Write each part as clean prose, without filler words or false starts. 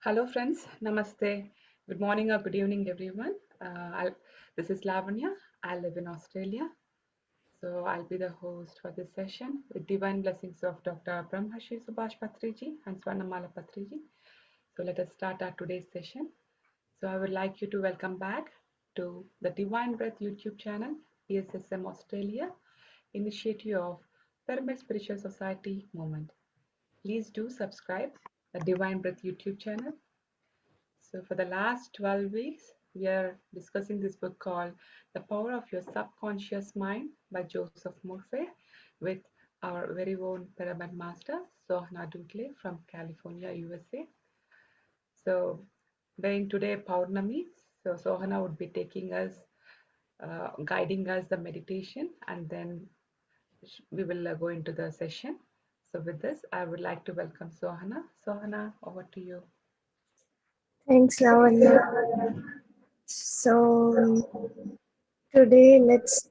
Hello, friends. Namaste. Good morning or good evening, everyone. This is Lavanya. I live in Australia. So I'll be the host for this session with divine blessings of Dr. Brahmashi Subhash Patriji and Swarnamala Patriji. So let us start our today's session. So I would like you to welcome back to the Divine Breath YouTube channel, ESSM Australia, initiative of Pyramid Spiritual Society movement. Please do subscribe the Divine Breath YouTube channel. So, for the last 12 weeks, we are discussing this book called The Power of Your Subconscious Mind by Joseph Murphy with our very own Pyramid Master, Sohana Dodle from California, USA. So, being today Paurnami, so Sohana would be taking us, guiding us the meditation, and then we will go into the session. So, with this, I would like to welcome Sohana. Sohana, over to you. Thanks, Lavanya. So today let's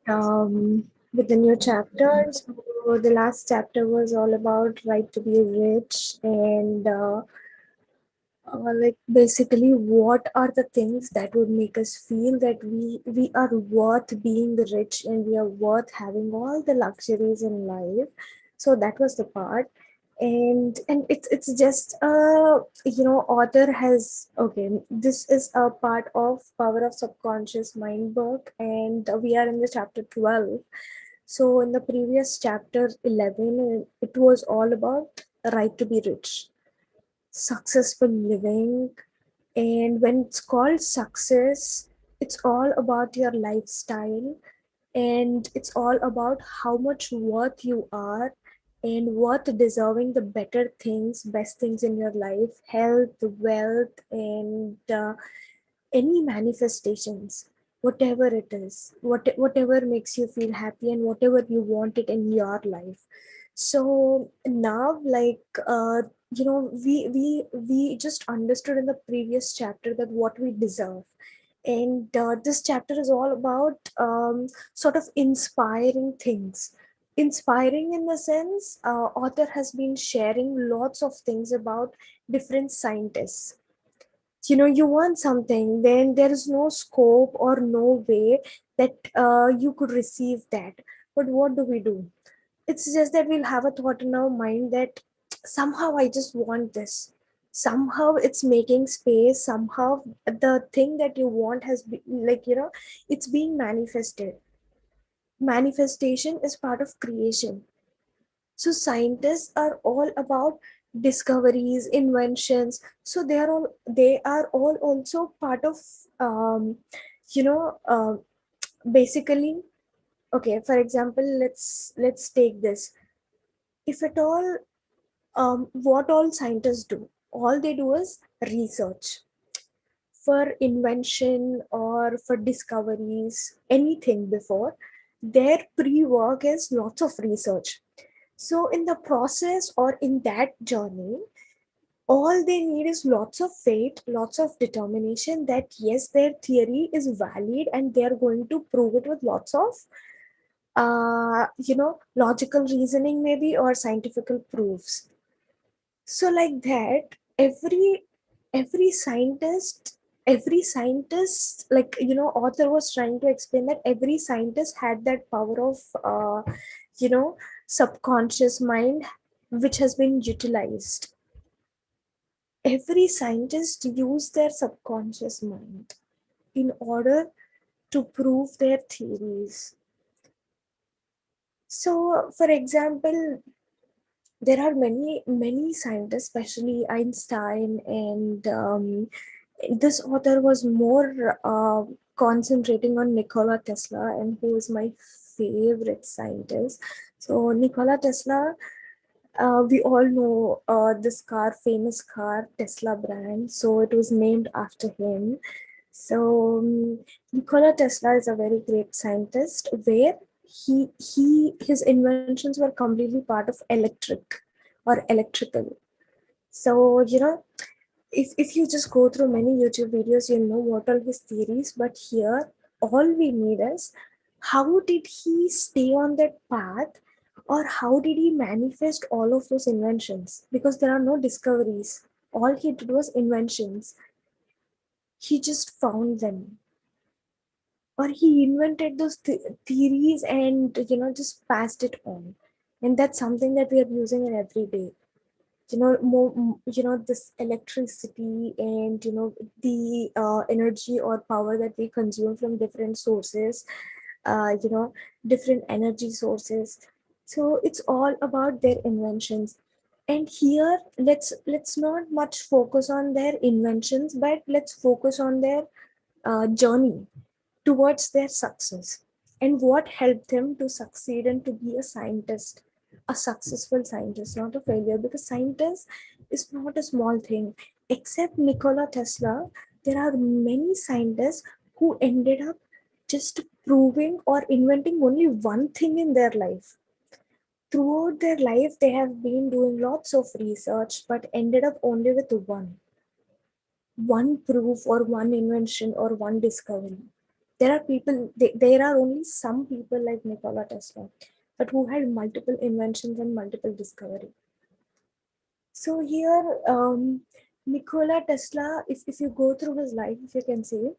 with the new chapter. So the last chapter was all about right to be rich and like basically what are the things that would make us feel that we are worth being rich and we are worth having all the luxuries in life. So that was the part. And it's just author has, okay, this is a part of Power of Subconscious Mind book, and we are in the chapter 12. So in the previous chapter 11, it was all about right to be rich, successful living. And when it's called success, it's all about your lifestyle, and it's all about how much worth you are and worth deserving the better things, best things in your life, health, wealth, and any manifestations, whatever it is, whatever makes you feel happy and whatever you want it in your life. So now, like, we just understood in the previous chapter that what we deserve, and this chapter is all about sort of inspiring things. Inspiring in the sense, author has been sharing lots of things about different scientists. You want something, then there is no scope or no way that you could receive that. But what do? It's just that we'll have a thought in our mind that somehow I just want this. Somehow it's making space. Somehow the thing that you want has been, like, it's being manifested. Manifestation is part of creation. So scientists are all about discoveries, inventions. So they are all also part of um, you know uh, basically, okay, for example, let's take this. If at all, what all scientists do, all they do is research for invention or for discoveries, anything before. Their pre-work is lots of research. So in the process or in that journey, all they need is lots of faith, lots of determination that yes, their theory is valid and they are going to prove it with lots of logical reasoning maybe, or scientific proofs. So like that, every scientist, like, author was trying to explain that every scientist had that power of you know subconscious mind, which has been utilized. Every scientist used their subconscious mind in order to prove their theories. So for example, there are many scientists, especially Einstein, and this author was more concentrating on Nikola Tesla, and who is my favorite scientist. So Nikola Tesla, we all know this car, famous car, Tesla brand. So it was named after him. So Nikola Tesla is a very great scientist, where his inventions were completely part of electric or electrical. So if you just go through many YouTube videos, you know what are his theories. But here, all we need is how did he stay on that path, or how did he manifest all of those inventions? Because there are no discoveries. All he did was inventions. He just found them, or he invented those theories and just passed it on. And that's something that we are using in every day. This electricity and the energy or power that we consume from different sources, uh, you know different energy sources. So it's all about their inventions. And here, let's not much focus on their inventions, but let's focus on their journey towards their success, and what helped them to succeed and to be a scientist, a successful scientist, not a failure. Because scientist is not a small thing. Except Nikola Tesla, there are many scientists who ended up just proving or inventing only one thing in their life. Throughout their life, they have been doing lots of research, but ended up only with one proof or one invention or one discovery. There are people, there are only some people like Nikola Tesla, but who had multiple inventions and multiple discovery. So here, Nikola Tesla, if you go through his life, if you can see,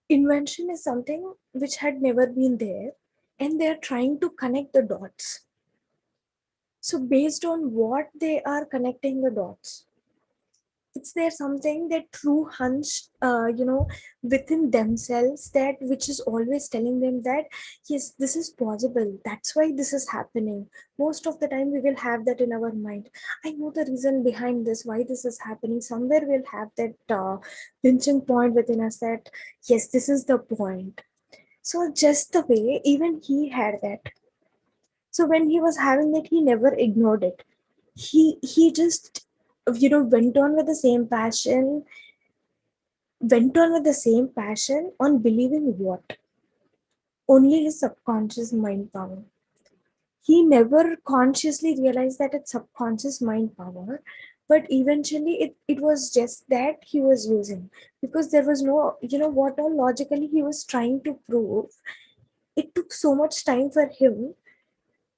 invention is something which had never been there, and they are trying to connect the dots. So based on what they are connecting the dots, it's there something that true hunch, within themselves, that which is always telling them that yes, this is possible, that's why this is happening. Most of the time we will have that in our mind. I know the reason behind this, why this is happening. Somewhere we'll have that pinching point within us that yes, this is the point. So just the way even he had that. So when he was having it, he never ignored it. He just went on with the same passion, on believing what? Only his subconscious mind power. He never consciously realized that it's subconscious mind power, but eventually it was just that he was using, because there was no, what all logically he was trying to prove. It took so much time for him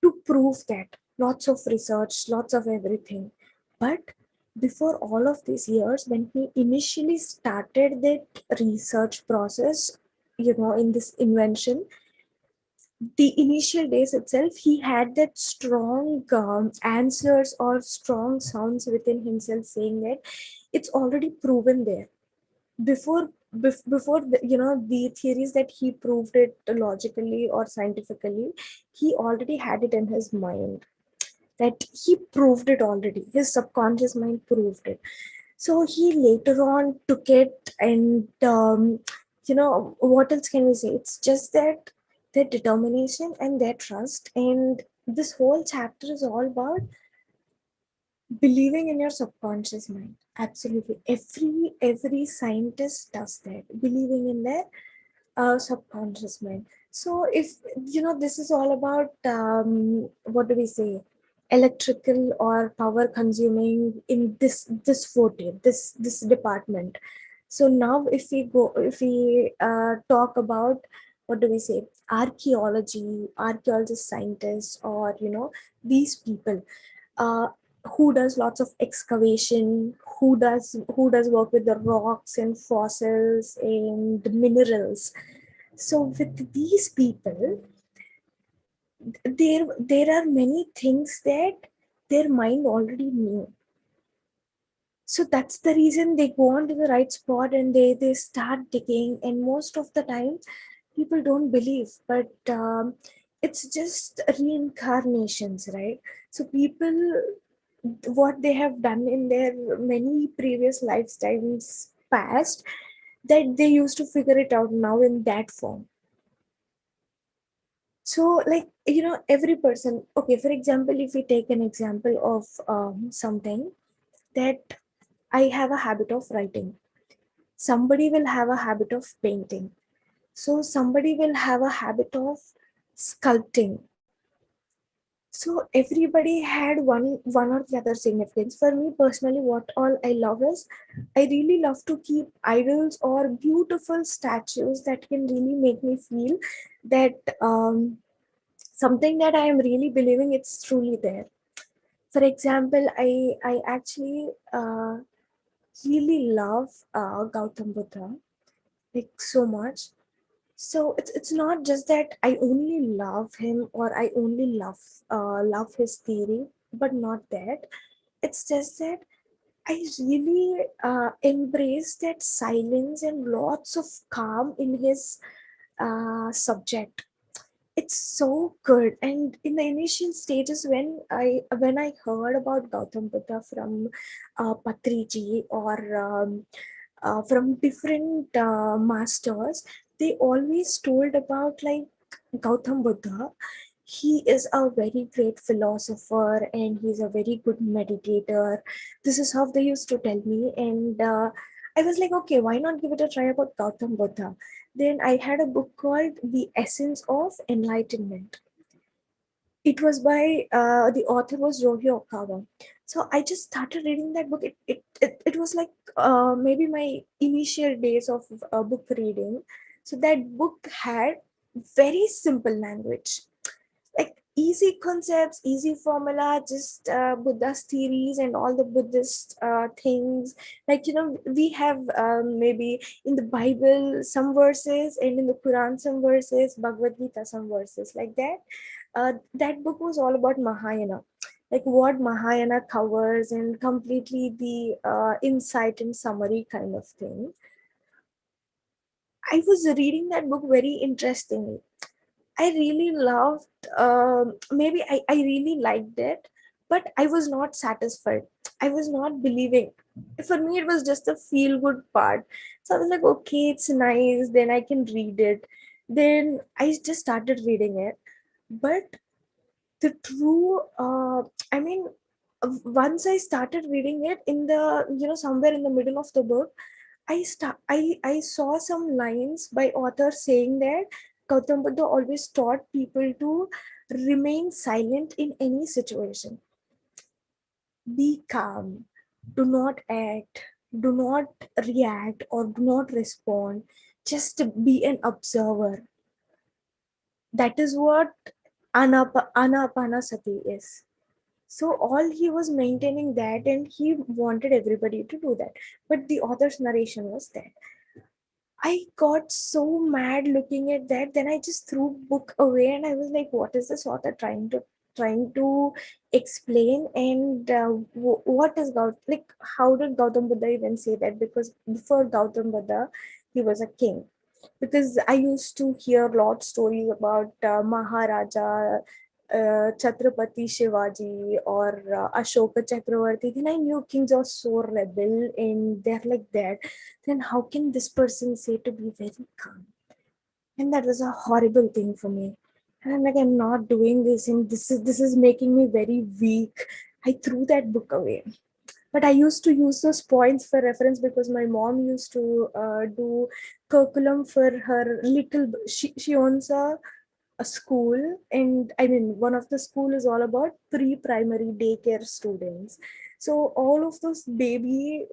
to prove that. Lots of research, lots of everything. But before all of these years, when he initially started that research process, in this invention, the initial days itself, he had that strong answers or strong sounds within himself saying that it's already proven there. Before the theories that he proved it logically or scientifically, he already had it in his mind, that he proved it already. His subconscious mind proved it. So he later on took it, and what else can we say? It's just that their determination and their trust. And this whole chapter is all about believing in your subconscious mind. Absolutely, every scientist does that, believing in their subconscious mind. So if this is all about what do we say, electrical or power consuming in this forte, this department. So now if we talk about, what do we say, archaeologist scientists, or these people uh, who does lots of excavation, who does work with the rocks and fossils and minerals. So with these people, there are many things that their mind already knew. So that's the reason they go on to the right spot, and they start digging. And most of the time people don't believe, but it's just reincarnations, right? So people, what they have done in their many previous lifetimes past, that they used to figure it out now in that form. So like, every person, okay, for example, if we take an example of something, that I have a habit of writing, somebody will have a habit of painting, so somebody will have a habit of sculpting. So everybody had one or the other significance. For me personally, what all I love is, I really love to keep idols or beautiful statues that can really make me feel that something that I am really believing it's truly there. For example, I actually really love Gautam Buddha, like, so much. So it's not just that I only love him or I only love his theory, but not that. It's just that I really embrace that silence and lots of calm in his subject. It's so good. And in the initial stages, when I heard about Gautam Buddha from Patriji or from different masters, they always told about, like, Gautam Buddha. He is a very great philosopher and he's a very good meditator. This is how they used to tell me, and I was like, okay, why not give it a try about Gautam Buddha? Then I had a book called The Essence of Enlightenment. It was by the author was Rohio Okawa. So I just started reading that book. It was like maybe my initial days of book reading. So that book had very simple language, like easy concepts, easy formula, just Buddha's theories and all the Buddhist things. Like, we have maybe in the Bible some verses, and in the Quran some verses, Bhagavad Gita some verses, like that. That book was all about Mahayana, like what Mahayana covers, and completely the insight and summary kind of thing. I was reading that book very interestingly. I really loved, maybe I really liked it, but I was not satisfied. I was not believing. For me, it was just a feel good part. So I was like, okay, it's nice, then I can read it. Then I just started reading it. But the true, I mean, once I started reading it, in the, somewhere in the middle of the book, I saw some lines by author saying that Gautam Buddha always taught people to remain silent in any situation. Be calm. Do not act. Do not react or do not respond. Just be an observer. That is what Anapanasati is. So all he was maintaining that, and he wanted everybody to do that. But the author's narration was that I got so mad looking at that. Then I just threw book away, and I was like, "What is this author trying to explain?" And what is like? How did Gautam Buddha even say that? Because before Gautam Buddha, he was a king. Because I used to hear a lot stories about Maharaja, Chhatrapati Shivaji, or Ashoka Chakravarti. Then I knew kings are so rebel and they're like that. Then how can this person say to be very calm? And that was a horrible thing for me. And I'm like, I'm not doing this, and this is making me very weak. I threw that book away. But I used to use those points for reference because my mom used to do curriculum for her little. She owns a school, and I mean, one of the school is all about pre-primary daycare students. So all of those babies,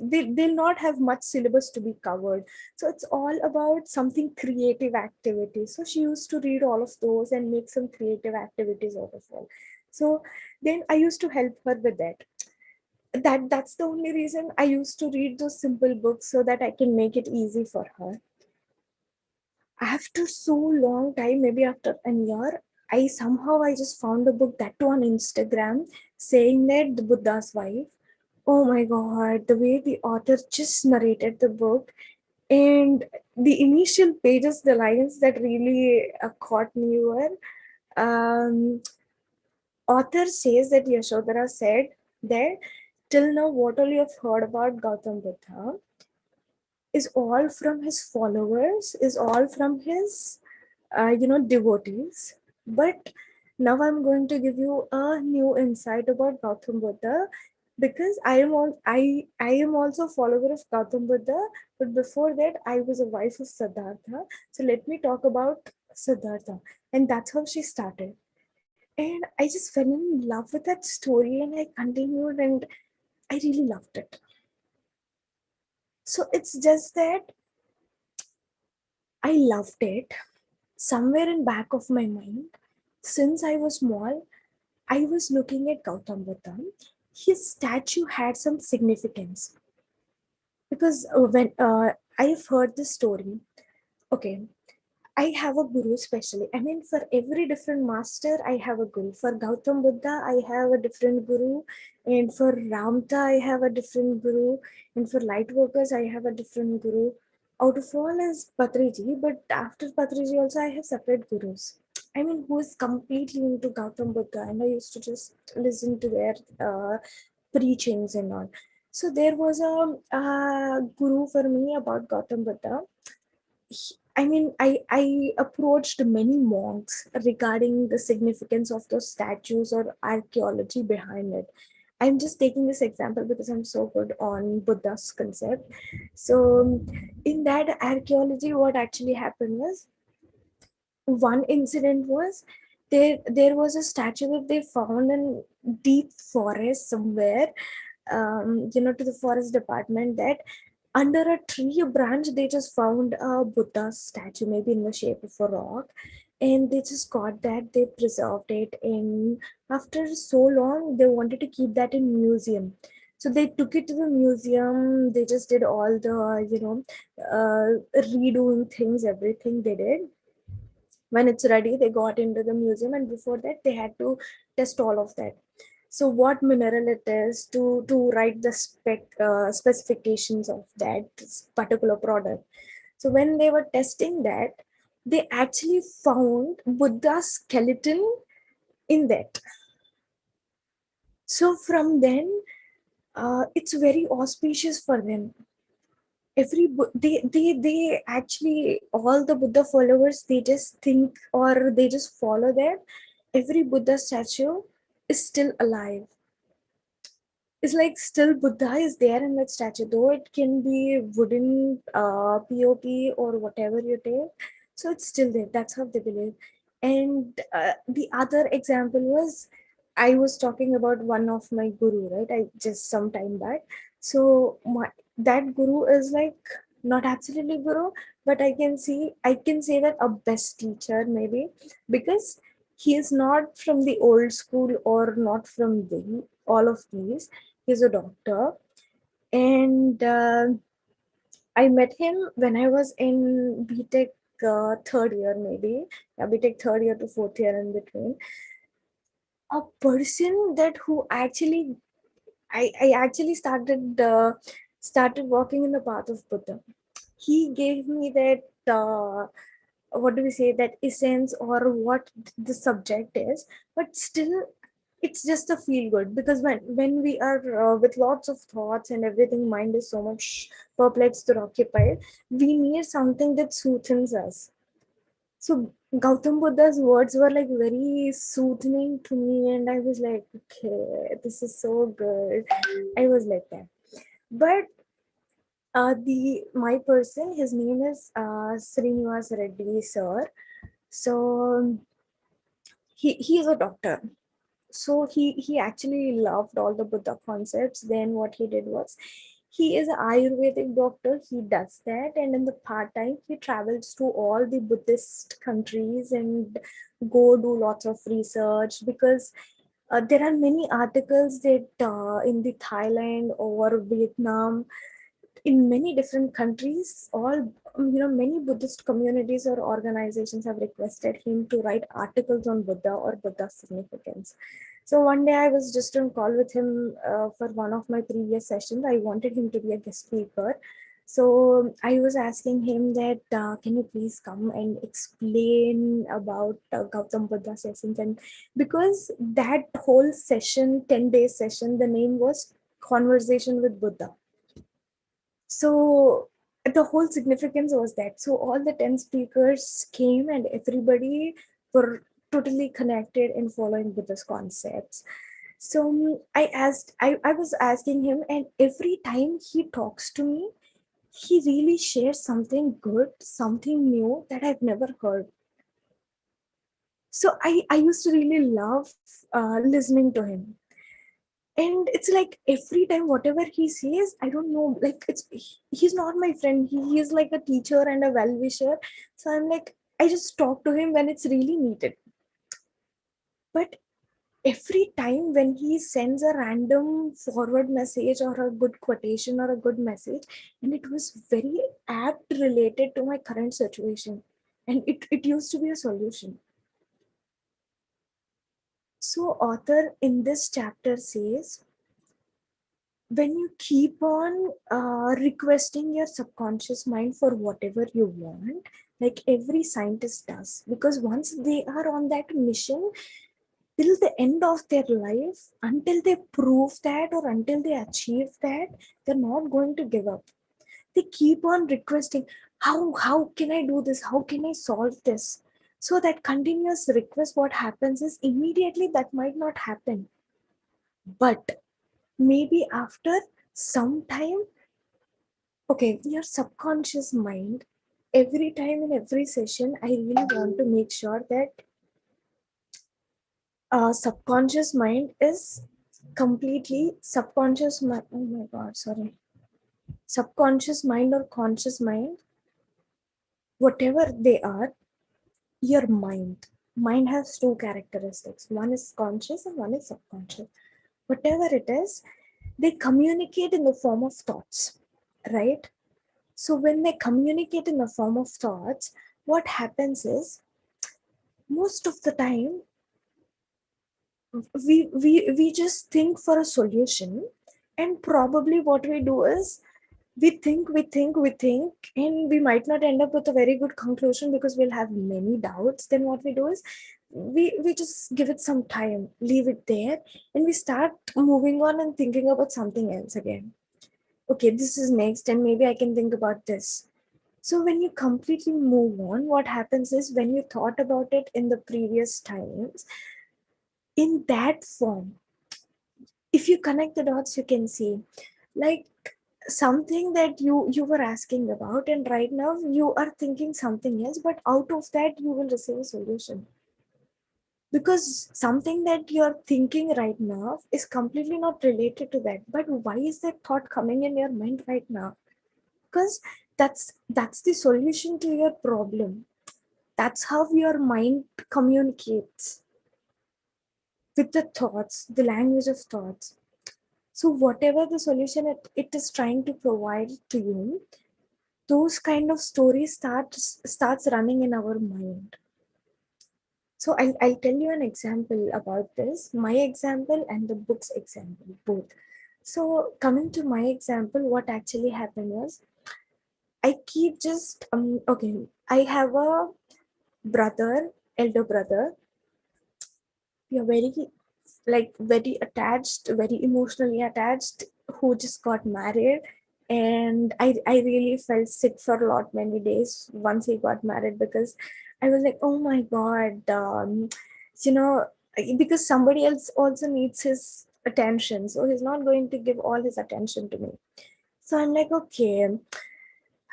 they'll not have much syllabus to be covered. So it's all about something creative activity. So she used to read all of those and make some creative activities out of all. So then I used to help her with that. That's the only reason I used to read those simple books, so that I can make it easy for her. After so long time, maybe after a year, I just found a book, that too on Instagram, saying that the Buddha's wife. Oh my god, the way the author just narrated the book, and the initial pages, the lines that really caught me were, um, author says that Yashodhara said that till now what all you have heard about Gautam Buddha is all from his followers, is all from his devotees. But now I'm going to give you a new insight about Gautam Buddha, because I am also a follower of Gautam Buddha, but before that I was a wife of Siddhartha. So let me talk about Siddhartha, and that's how she started. And I just fell in love with that story, and I continued, and I really loved it. So it's just that I loved it somewhere in back of my mind since I was small. I was looking at Gautam Buddha. His statue had some significance because when I've heard this story, okay, I have a guru specially. I mean, for every different master, I have a guru. For Gautam Buddha, I have a different guru. And for Ramta, I have a different guru. And for Lightworkers, I have a different guru. Out of all is Patriji, but after Patriji also, I have separate gurus. I mean, who is completely into Gautam Buddha, and I used to just listen to their preachings and all. So there was a guru for me about Gautam Buddha. I mean, I approached many monks regarding the significance of those statues or archaeology behind it. I'm just taking this example because I'm so good on Buddha's concept. So, in that archaeology, what actually happened was one incident was there was a statue that they found in deep forest somewhere, to the forest department, that under a tree a branch they just found a Buddha statue, maybe in the shape of a rock, and they just got that, they preserved it, and after so long they wanted to keep that in museum. So they took it to the museum, they just did all the redoing things, everything they did. When it's ready, they got into the museum, and before that they had to test all of that. So what mineral it is, to write the specifications of that particular product. So when they were testing that, they actually found Buddha's skeleton in that. So from then, it's very auspicious for them. They actually, all the Buddha followers, they just think or they just follow that every Buddha statue is still alive. It's like still Buddha is there in that statue, though it can be wooden pop or whatever you take, so it's still there. That's how they believe. And the other example was, I was talking about one of my guru, right? I just some time back. So that guru is like not absolutely guru, but I can say that a best teacher maybe, because he is not from the old school or not from the all of these. He's a doctor, and I met him when I was in BTech third year, maybe. Yeah, BTech third year to fourth year in between. A person that who actually, I actually started walking in the path of Buddha. He gave me that what do we say, that essence or what the subject is, but still it's just a feel good, because when we are with lots of thoughts and everything, mind is so much perplexed or occupied, we need something that soothes us. So Gautam Buddha's words were like very soothing to me, and I was like, okay, this is so good. I was like that. But the my person, his name is Srinivas Reddy sir. So he is a doctor. So he actually loved all the Buddha concepts. Then what he did was, he is an Ayurvedic doctor. He does that, and in the part time he travels to all the Buddhist countries and go do lots of research, because there are many articles that in the Thailand or Vietnam, in many different countries, all many Buddhist communities or organizations have requested him to write articles on Buddha or Buddha significance. So one day I was just on call with him for one of my previous sessions. I wanted him to be a guest speaker. So I was asking him that, can you please come and explain about Gautam Buddha's essence? And because that whole session, 10-day session, the name was Conversation with Buddha. So the whole significance was that. So all the 10 speakers came and everybody were totally connected in following Buddha's concepts. So I was asking him, and every time he talks to me, he really shares something good, something new that I've never heard. So I used to really love listening to him. And it's like every time whatever he says, I don't know, like he's not my friend, he is like a teacher and a well-wisher. So I'm like, I just talk to him when it's really needed. But every time when he sends a random forward message or a good quotation or a good message, and it was very apt related to my current situation, and it used to be a solution. So author in this chapter says, when you keep on requesting your subconscious mind for whatever you want, like every scientist does, because once they are on that mission till the end of their life, until they prove that or until they achieve that, they're not going to give up. They keep on requesting, how can I do this, how can I solve this? So that continuous request, what happens is immediately that might not happen, but maybe after some time, okay, your subconscious mind, every time in every session, I really want to make sure that subconscious mind is completely subconscious mind. Oh my god, sorry. Subconscious mind or conscious mind, whatever they are, your mind. Mind has two characteristics. One is conscious and one is subconscious. Whatever it is, they communicate in the form of thoughts, right? So when they communicate in the form of thoughts, what happens is most of the time we just think for a solution, and probably what we do is we think and we might not end up with a very good conclusion because we'll have many doubts. Then what we do is we just give it some time, leave it there, and we start moving on and thinking about something else again. Okay, this is next and maybe I can think about this. So when you completely move on, what happens is when you thought about it in the previous times in that form, if you connect the dots, you can see like something that you were asking about, and right now you are thinking something else, but out of that you will receive a solution, because something that you're thinking right now is completely not related to that. But why is that thought coming in your mind right now? Because that's the solution to your problem. That's how your mind communicates with the thoughts, the language of thoughts. So whatever the solution it is trying to provide to you, those kind of stories starts running in our mind. So I'll tell you an example about this, my example and the book's example, both. So coming to my example, what actually happened was, I keep just okay, I have a brother, elder brother. We are very attached, very emotionally attached, who just got married. And I really felt sick for a lot many days once he got married, because I was like, oh my god, you know, because somebody else also needs his attention, so he's not going to give all his attention to me. So I'm like, okay,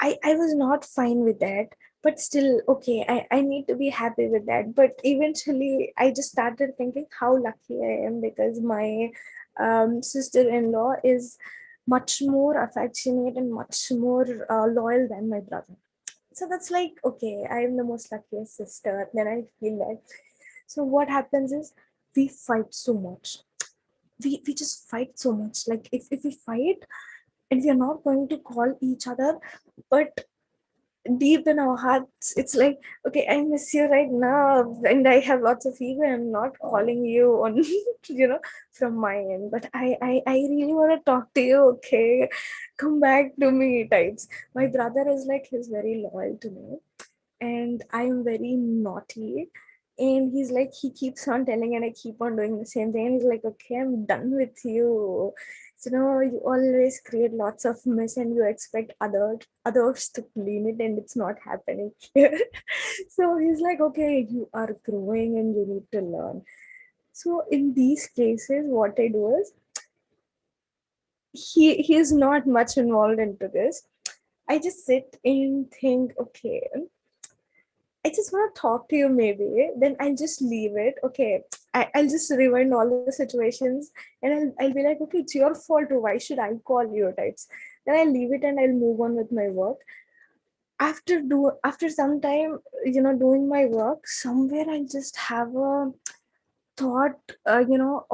I was not fine with that, but still, okay, I need to be happy with that. But eventually, I just started thinking how lucky I am, because my sister in law is much more affectionate and much more loyal than my brother. So that's like, okay, I am the most luckiest sister. Then I feel that. So what happens is we fight so much. We just fight so much. Like if we fight and we are not going to call each other, but deep in our hearts it's like, okay, I miss you right now and I have lots of ego, I'm not calling you on from my end, but I really want to talk to you, okay, come back to me types. My brother is like, he's very loyal to me and I'm very naughty. And he's like, he keeps on telling and I keep on doing the same thing. And he's like, okay, I'm done with you. So, you always create lots of mess and you expect others to clean it, and it's not happening here. So he's like, okay, you are growing and you need to learn. So in these cases, what I do is, he is not much involved into this. I just sit and think, okay, I just want to talk to you maybe. Then I'll just leave it. Okay. I'll just rewind all the situations and I'll be like, okay, it's your fault. Why should I call you types? Then I'll leave it and I'll move on with my work. After some time, doing my work, somewhere I just have a thought,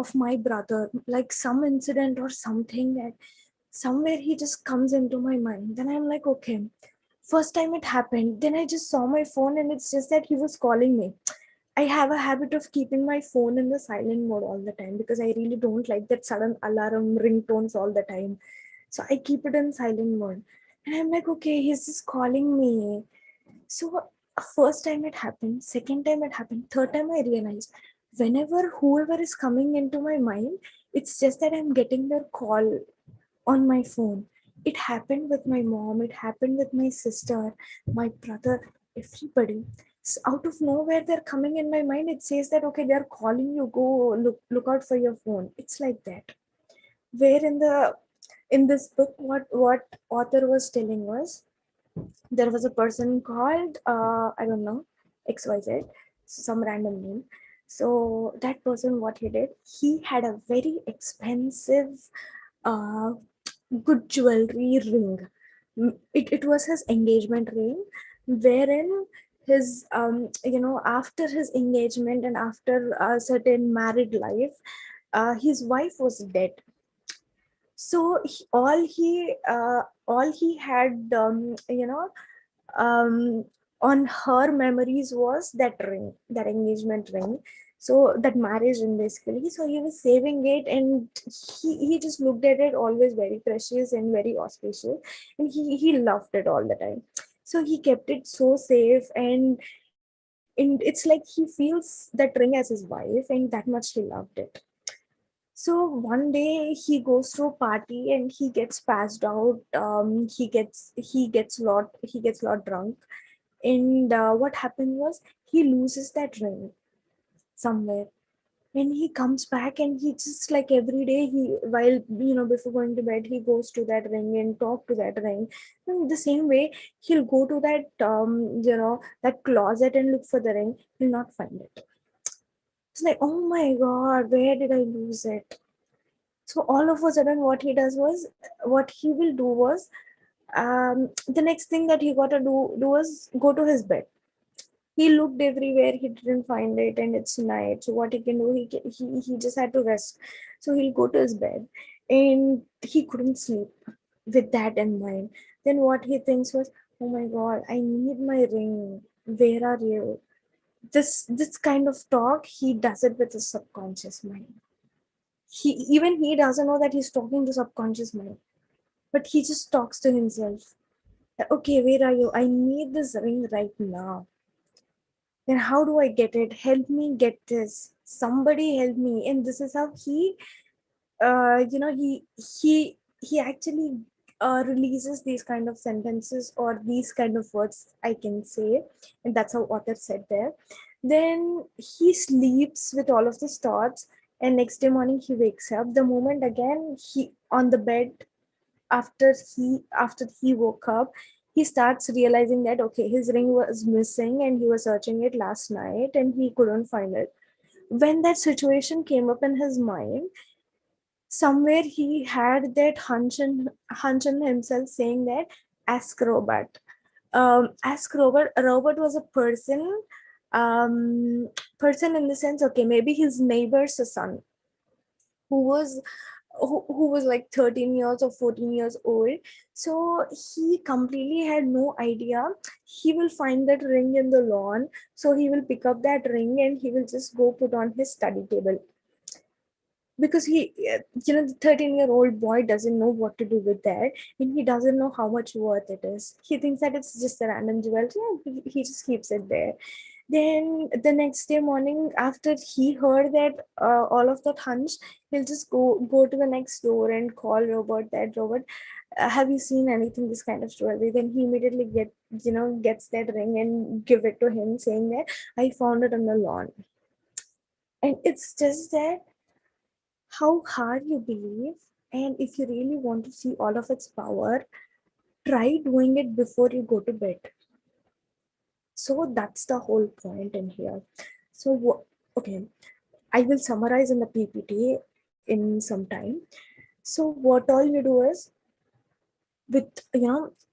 of my brother, like some incident or something that somewhere he just comes into my mind. Then I'm like, okay, first time it happened, then I just saw my phone and it's just that he was calling me. I have a habit of keeping my phone in the silent mode all the time because I really don't like that sudden alarm ringtones all the time. So I keep it in silent mode. And I'm like, okay, he's just calling me. So first time it happened, second time it happened, third time I realized whenever whoever is coming into my mind, it's just that I'm getting their call on my phone. It happened with my mom, it happened with my sister, my brother, everybody. So out of nowhere, they're coming in my mind. It says that okay, they're calling you. Go look out for your phone. It's like that. Where in this book, what author was telling was there was a person called I don't know, XYZ, some random name. So that person, what he did, he had a very expensive uh, good jewelry ring. It was his engagement ring, wherein his after his engagement and after a certain married life, his wife was dead. So all he had um, on her memories was that ring, that engagement ring. So that marriage ring basically. So he was saving it, and he just looked at it always very precious and very auspicious, and he loved it all the time. So he kept it so safe, and it's like he feels that ring as his wife, and that much he loved it. So one day he goes to a party and he gets passed out. He gets lot drunk, and what happened was he loses that ring somewhere. And he comes back and he just like every day he while before going to bed he goes to that ring and talk to that ring. And the same way he'll go to that that closet and look for the ring. He'll not find it. It's like, oh my god, where did I lose it? So all of a sudden what he will do was, the next thing that he got to do was go to his bed. He looked everywhere, he didn't find it, and it's night. So what he can do, he just had to rest. So he'll go to his bed, and he couldn't sleep with that in mind. Then what he thinks was, oh my god, I need my ring. Where are you? This kind of talk he does it with his subconscious mind. He doesn't know that he's talking to subconscious mind, but he just talks to himself. Okay, where are you? I need this ring right now. Then how do I get it? Help me get this. Somebody help me. And this is how he, he actually releases these kind of sentences or these kind of words, I can say, and that's how author said there. Then he sleeps with all of these thoughts, and next day morning he wakes up. The moment again he on the bed, after he woke up, he starts realizing that okay, his ring was missing and he was searching it last night and he couldn't find it. When that situation came up in his mind, somewhere he had that hunch in himself saying that ask robot. Ask robot. Robot was a person in the sense, okay, maybe his neighbor's son who was who was like 13 years or 14 years old. So he completely had no idea. He will find that ring in the lawn, so he will pick up that ring and he will just go put on his study table. Because the 13-year-old boy doesn't know what to do with that, and he doesn't know how much worth it is. He thinks that it's just a random jewel. Yeah, he just keeps it there. Then the next day morning, after he heard that all of that hunch, he'll just go to the next door and call Robert. That Robert, have you seen anything this kind of jewelry? Then he immediately gets that ring and give it to him, saying that I found it on the lawn. And it's just that how hard you believe, and if you really want to see all of its power, try doing it before you go to bed. So that's the whole point in here. So okay, I will summarize in the PPT in some time. So what all you do is, with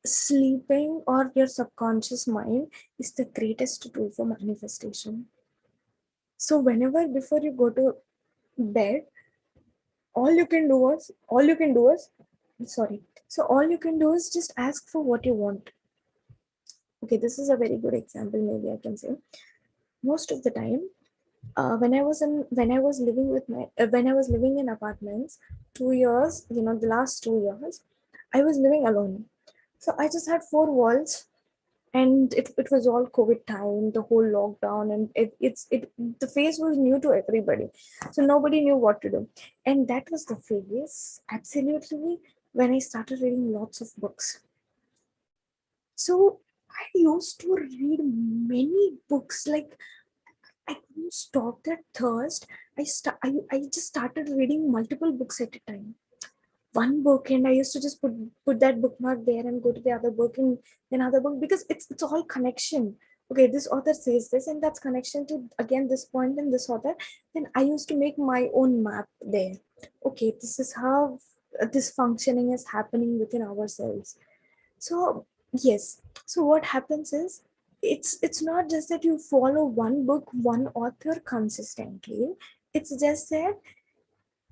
sleeping, or your subconscious mind is the greatest tool for manifestation. So whenever before you go to bed, all you can do is sorry. So all you can do is just ask for what you want. Okay, this is a very good example. Maybe I can say most of the time, when I was living with my when I was living in apartments, 2 years, the last 2 years, I was living alone. So I just had four walls, and it was all COVID time, the whole lockdown, and the phase was new to everybody, so nobody knew what to do, and that was the phase absolutely when I started reading lots of books. So I used to read many books, like I couldn't stop that thirst. I just started reading multiple books at a time. One book, and I used to just put that bookmark there and go to the other book and another book, because it's all connection. Okay, this author says this, and that's connection to again this point and this author. Then I used to make my own map there. Okay, this is how this functioning is happening within ourselves. So yes, so what happens is, it's not just that you follow one book, one author consistently. It's just that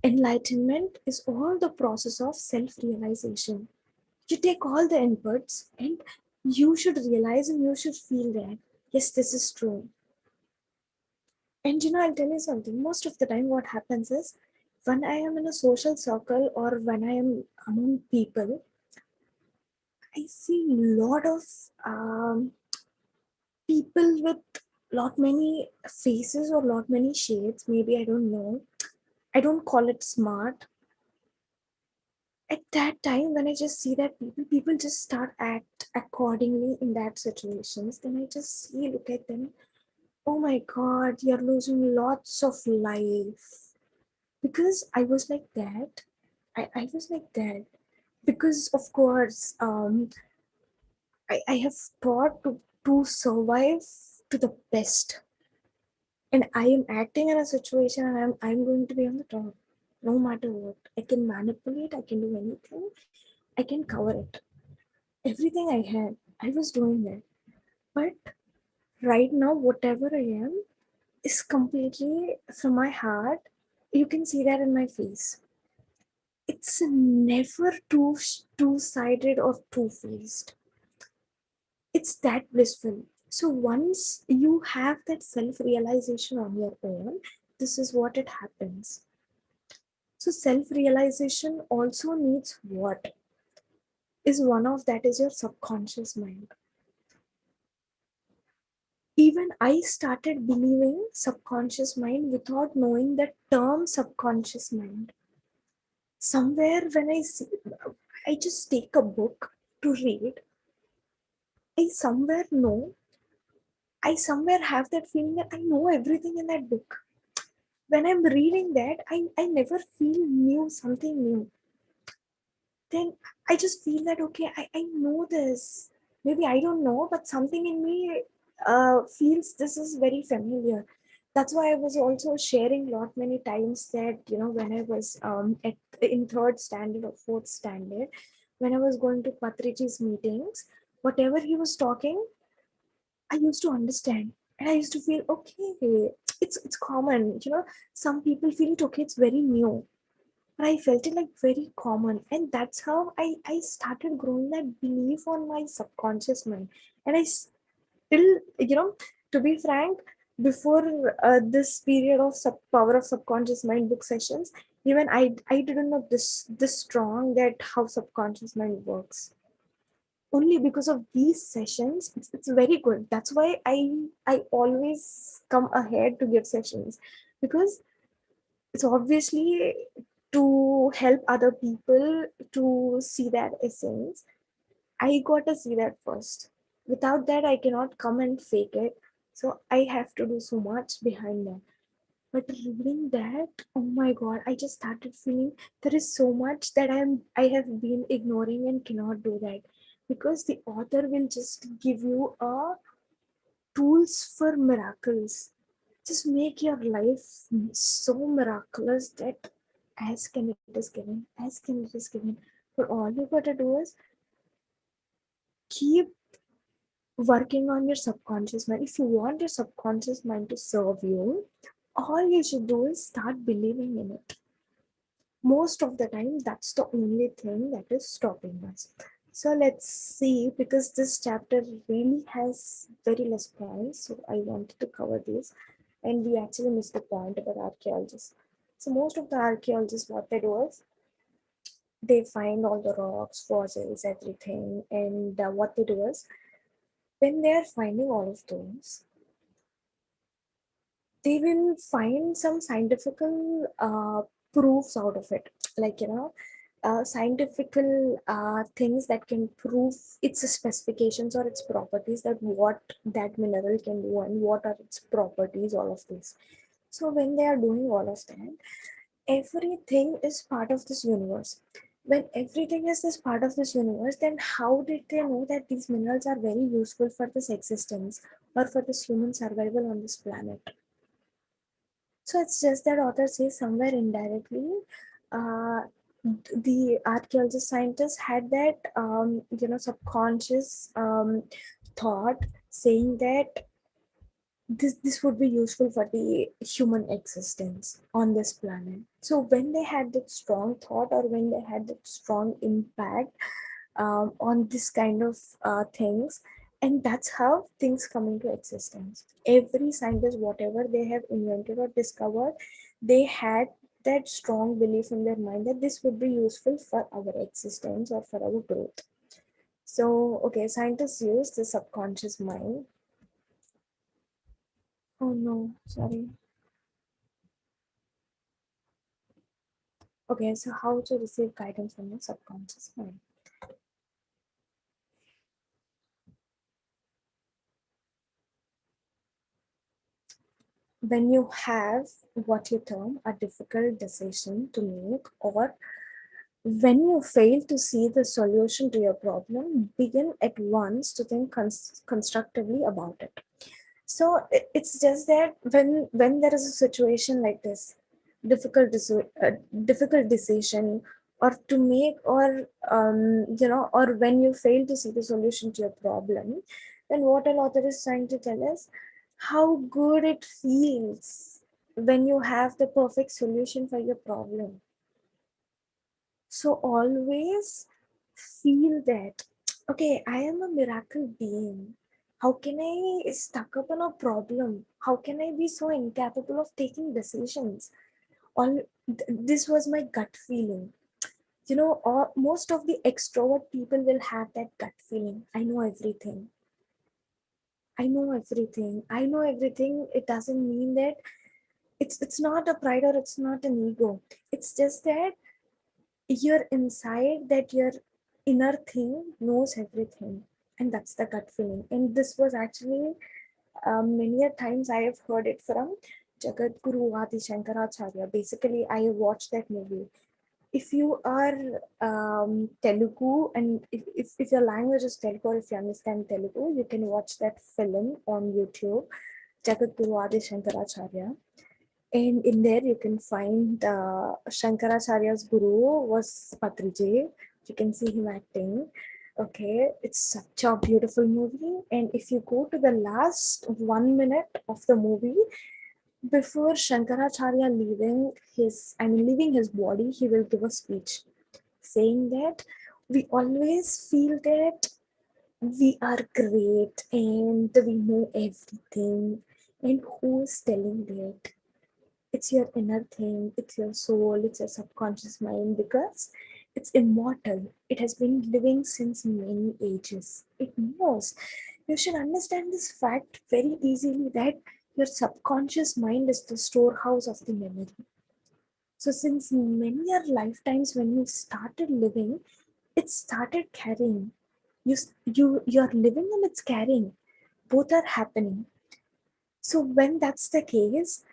enlightenment is all the process of self-realization. You take all the inputs and you should realize and you should feel that yes, this is true. And I'll tell you something. Most of the time, what happens is, when I am in a social circle or when I am among people, I see a lot of people with lot many faces or lot many shades. Maybe I don't know. I don't call it smart. At that time, when I just see that people just start act accordingly in that situations, then I just see, look at them. Oh my God, you're losing lots of life. Because I was like that. I was like that. Because of course, I have taught to survive to the best. And I am acting in a situation, and I'm going to be on the top. No matter what. I can manipulate, I can do anything, I can cover it. Everything I had, I was doing it. But right now, whatever I am is completely from my heart. You can see that in my face. It's never two-sided or two-faced. It's that blissful. So once you have that self-realization on your own, this is what it happens. So self-realization also needs what is one of that is your subconscious mind. Even I started believing subconscious mind without knowing the term subconscious mind. Somewhere when I just take a book to read, I somewhere know, I somewhere have that feeling that I know everything in that book. When I'm reading that, I never feel new, something new. Then I just feel that, okay, I know this. Maybe I don't know, but something in me feels this is very familiar. That's why I was also sharing lot many times that, when I was in third standard or fourth standard, when I was going to Patriji's meetings, whatever he was talking, I used to understand. And I used to feel, okay, it's common. Some people feel it, okay, it's very new, but I felt it like very common. And that's how I started growing that belief on my subconscious mind. And I still, to be frank, before this period of power of subconscious mind book sessions, even I didn't know this strong that how subconscious mind works. Only because of these sessions, it's very good. That's why I always come ahead to give sessions, because it's obviously to help other people to see that essence. I got to see that first. Without that, I cannot come and fake it. So I have to do so much behind that. But reading that, oh my God, I just started feeling there is so much that I have been ignoring and cannot do that, because the author will just give you a tools for miracles. Just make your life so miraculous that as can it is given, as can it is given. But all you gotta do is keep working on your subconscious mind. If you want your subconscious mind to serve you, All you should do is start believing in it. Most of the time, that's the only thing that is stopping us. So let's see, because this chapter really has very less points, so I wanted to cover this, and we actually missed the point about archaeologists. So most of the archaeologists, what they do is they find all the rocks, fossils, everything, and what they do is when they are finding all of those, they will find some scientific proofs out of it, like scientific things that can prove its specifications or its properties, that what that mineral can do and what are its properties, all of this. So when they are doing all of that, everything is part of this universe. When everything is this part of this universe, then how did they know that these minerals are very useful for this existence or for this human survival on this planet? So it's just that author says somewhere indirectly, uh, the archaeologist scientists had that subconscious thought, saying that this would be useful for the human existence on this planet. So when they had that strong thought, or when they had that strong impact on this kind of things, and that's how things come into existence. Every scientist, whatever they have invented or discovered, they had that strong belief in their mind that this would be useful for our existence or for our growth. So okay, scientists use the subconscious mind. Oh no, sorry. Okay, so how to receive guidance from your subconscious mind? When you have what you term a difficult decision to make, or when you fail to see the solution to your problem, begin at once to think constructively about it. So it's just that when there is a situation like this, difficult decision, or to make, or or when you fail to see the solution to your problem, then what an author is trying to tell us, how good it feels when you have the perfect solution for your problem. So always feel that, okay, I am a miracle being. How can I stuck up on a problem? How can I be so incapable of taking decisions? All this was my gut feeling. Most of the extrovert people will have that gut feeling. I know everything. I know everything. I know everything. It doesn't mean that it's not a pride or it's not an ego. It's just that you're inside, that your inner thing knows everything, and that's the gut feeling. And this was actually many a times I have heard it from Jagat Guru Adi Shankaracharya. Basically, I watched that movie. If you are Telugu, and if your language is Telugu, or if you understand Telugu, you can watch that film on YouTube, Jagat Guru Adi Shankaracharya. And in there, you can find Shankaracharya's guru was Patriji. You can see him acting. Okay, it's such a beautiful movie. And if you go to the last 1 minute of the movie, before Shankaracharya leaving his body, he will give a speech saying that we always feel that we are great and we know everything. And who is telling that? It's your inner thing, it's your soul, it's your subconscious mind, because it's immortal. It has been living since many ages. It knows. You should understand this fact very easily, that your subconscious mind is the storehouse of the memory. So, since many are lifetimes, when you started living, it started carrying. You're living and it's carrying. Both are happening. So, when that's the case,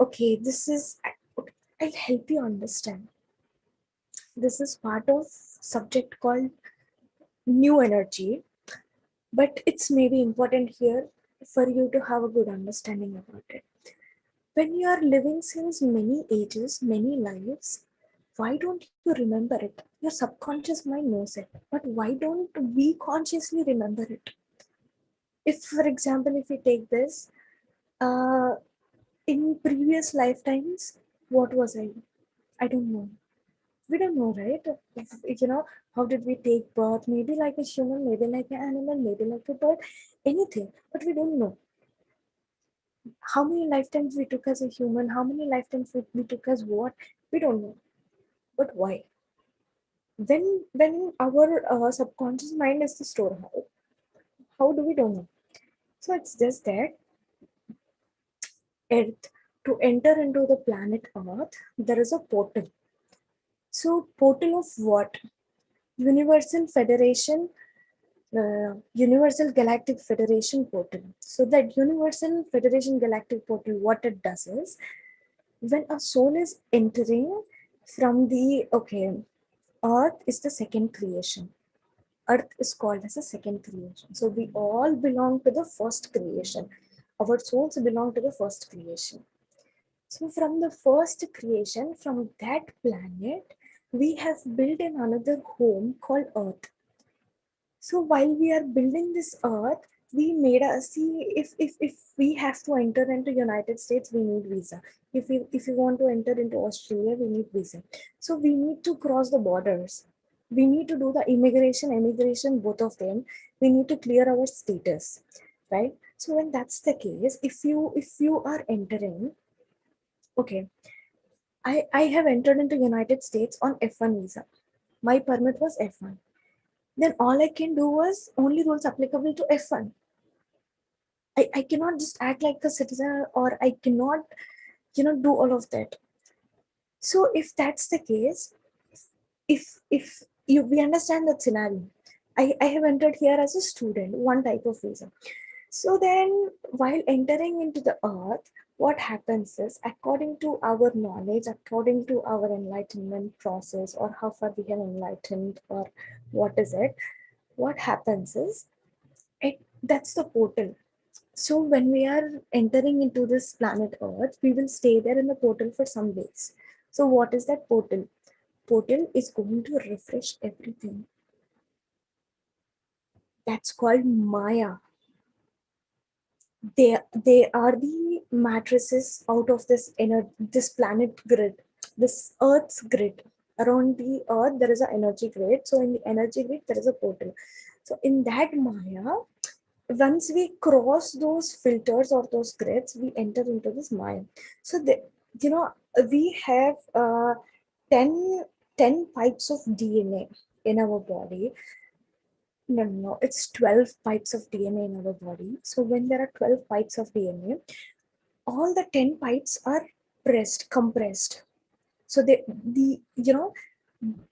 okay, okay, I'll help you understand. This is part of subject called new energy, but it's maybe important here for you to have a good understanding about it. When you are living since many ages, many lives, why don't you remember it? Your subconscious mind knows it, but why don't we consciously remember it? If, for example, if we take this, uh, in previous lifetimes, what was I? I don't know. We don't know, right? How did we take birth? Maybe like a human, maybe like an animal, maybe like a bird, anything. But we don't know how many lifetimes we took as a human, how many lifetimes we took as what. We don't know. But why? When our subconscious mind is the storehouse, how do we don't know? So it's just that Earth, to enter into the planet Earth, there is a portal. So portal of what? Universal Federation, Universal Galactic Federation portal. So that Universal Federation Galactic portal, what it does is, when a soul is entering from the Earth is the second creation. Earth is called as a second creation. So we all belong to the first creation. Our souls belong to the first creation. So from the first creation, from that planet, we have built in another home called Earth. So while we are building this Earth, we made a see if we have to enter into United States, we need visa. If we want to enter into Australia, we need visa. So we need to cross the borders. We need to do the immigration, both of them. We need to clear our status, right? So when that's the case, if you are entering, okay, I have entered into United States on F1 visa. My permit was F1. Then all I can do was only rules applicable to F1. I cannot just act like a citizen, or I cannot, do all of that. So if that's the case, if you we understand that scenario, I have entered here as a student, one type of visa. So then while entering into the earth, what happens is, according to our knowledge, according to our enlightenment process, or how far we have enlightened, or what is it, what happens is, that's the portal. So when we are entering into this planet Earth, we will stay there in the portal for some days. So what is that portal? Portal is going to refresh everything. That's called Maya. They are the matrices out of this planet grid, this Earth's grid. Around the Earth there is an energy grid. So in the energy grid there is a portal. So in that Maya, once we cross those filters or those grids, we enter into this Maya. So you know we have 10, 10 pipes of DNA in our body. No, it's 12 pipes of DNA in our body. So when there are 12 pipes of DNA, all the 10 pipes are compressed. So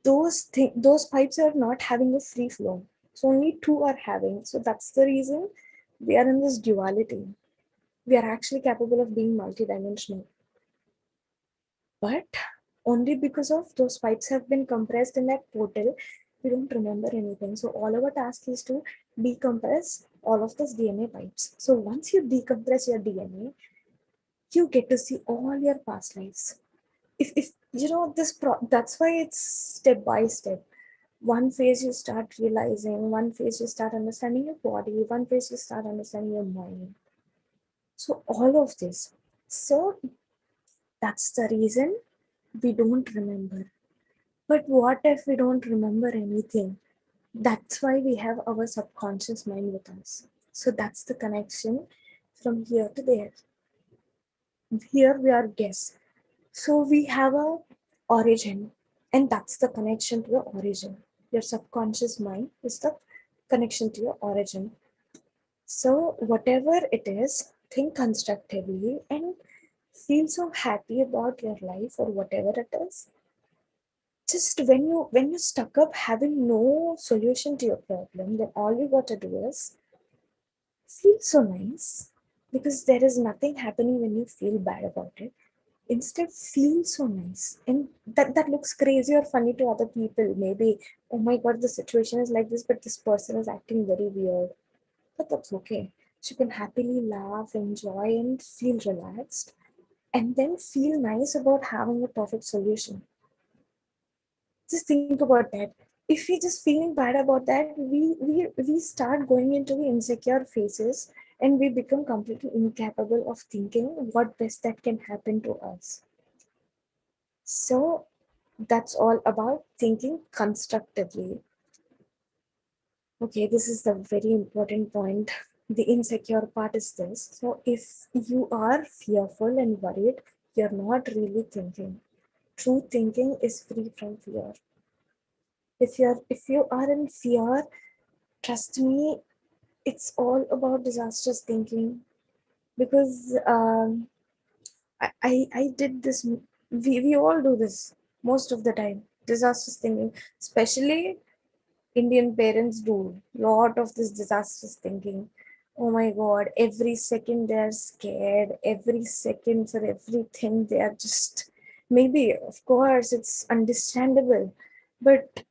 those pipes are not having a free flow. So only two are having. So that's the reason we are in this duality. We are actually capable of being multidimensional. But only because of those pipes have been compressed in that portal, we don't remember anything. So all our task is to decompress all of those DNA pipes. So once you decompress your DNA, you get to see all your past lives. If that's why it's step by step. One phase you start realizing, one phase you start understanding your body, one phase you start understanding your mind. So all of this. So that's the reason we don't remember. But what if we don't remember anything? That's why we have our subconscious mind with us. So that's the connection from here to there. Here we are guess. So we have a origin, and that's the connection to the origin. Your subconscious mind is the connection to your origin. So whatever it is, think constructively and feel so happy about your life or whatever it is. Just when you stuck up having no solution to your problem, then all you got to do is feel so nice, because there is nothing happening when you feel bad about it. Instead, feel so nice, and that looks crazy or funny to other people. Maybe, oh my god, the situation is like this, but this person is acting very weird. But that's okay. So you can happily laugh, enjoy, and feel relaxed, and then feel nice about having a perfect solution. Just think about that. If we just feeling bad about that, we start going into the insecure phases, and we become completely incapable of thinking what best that can happen to us. So that's all about thinking constructively. Okay, this is the very important point. The insecure part is this. So if you are fearful and worried, you're not really thinking. True thinking is free from fear. If you are in fear, trust me, it's all about disastrous thinking. Because I did this. We all do this most of the time. Disastrous thinking, especially Indian parents do lot of this disastrous thinking. Oh my God, every second they are scared. Every second for everything they are just, maybe, of course, it's understandable. But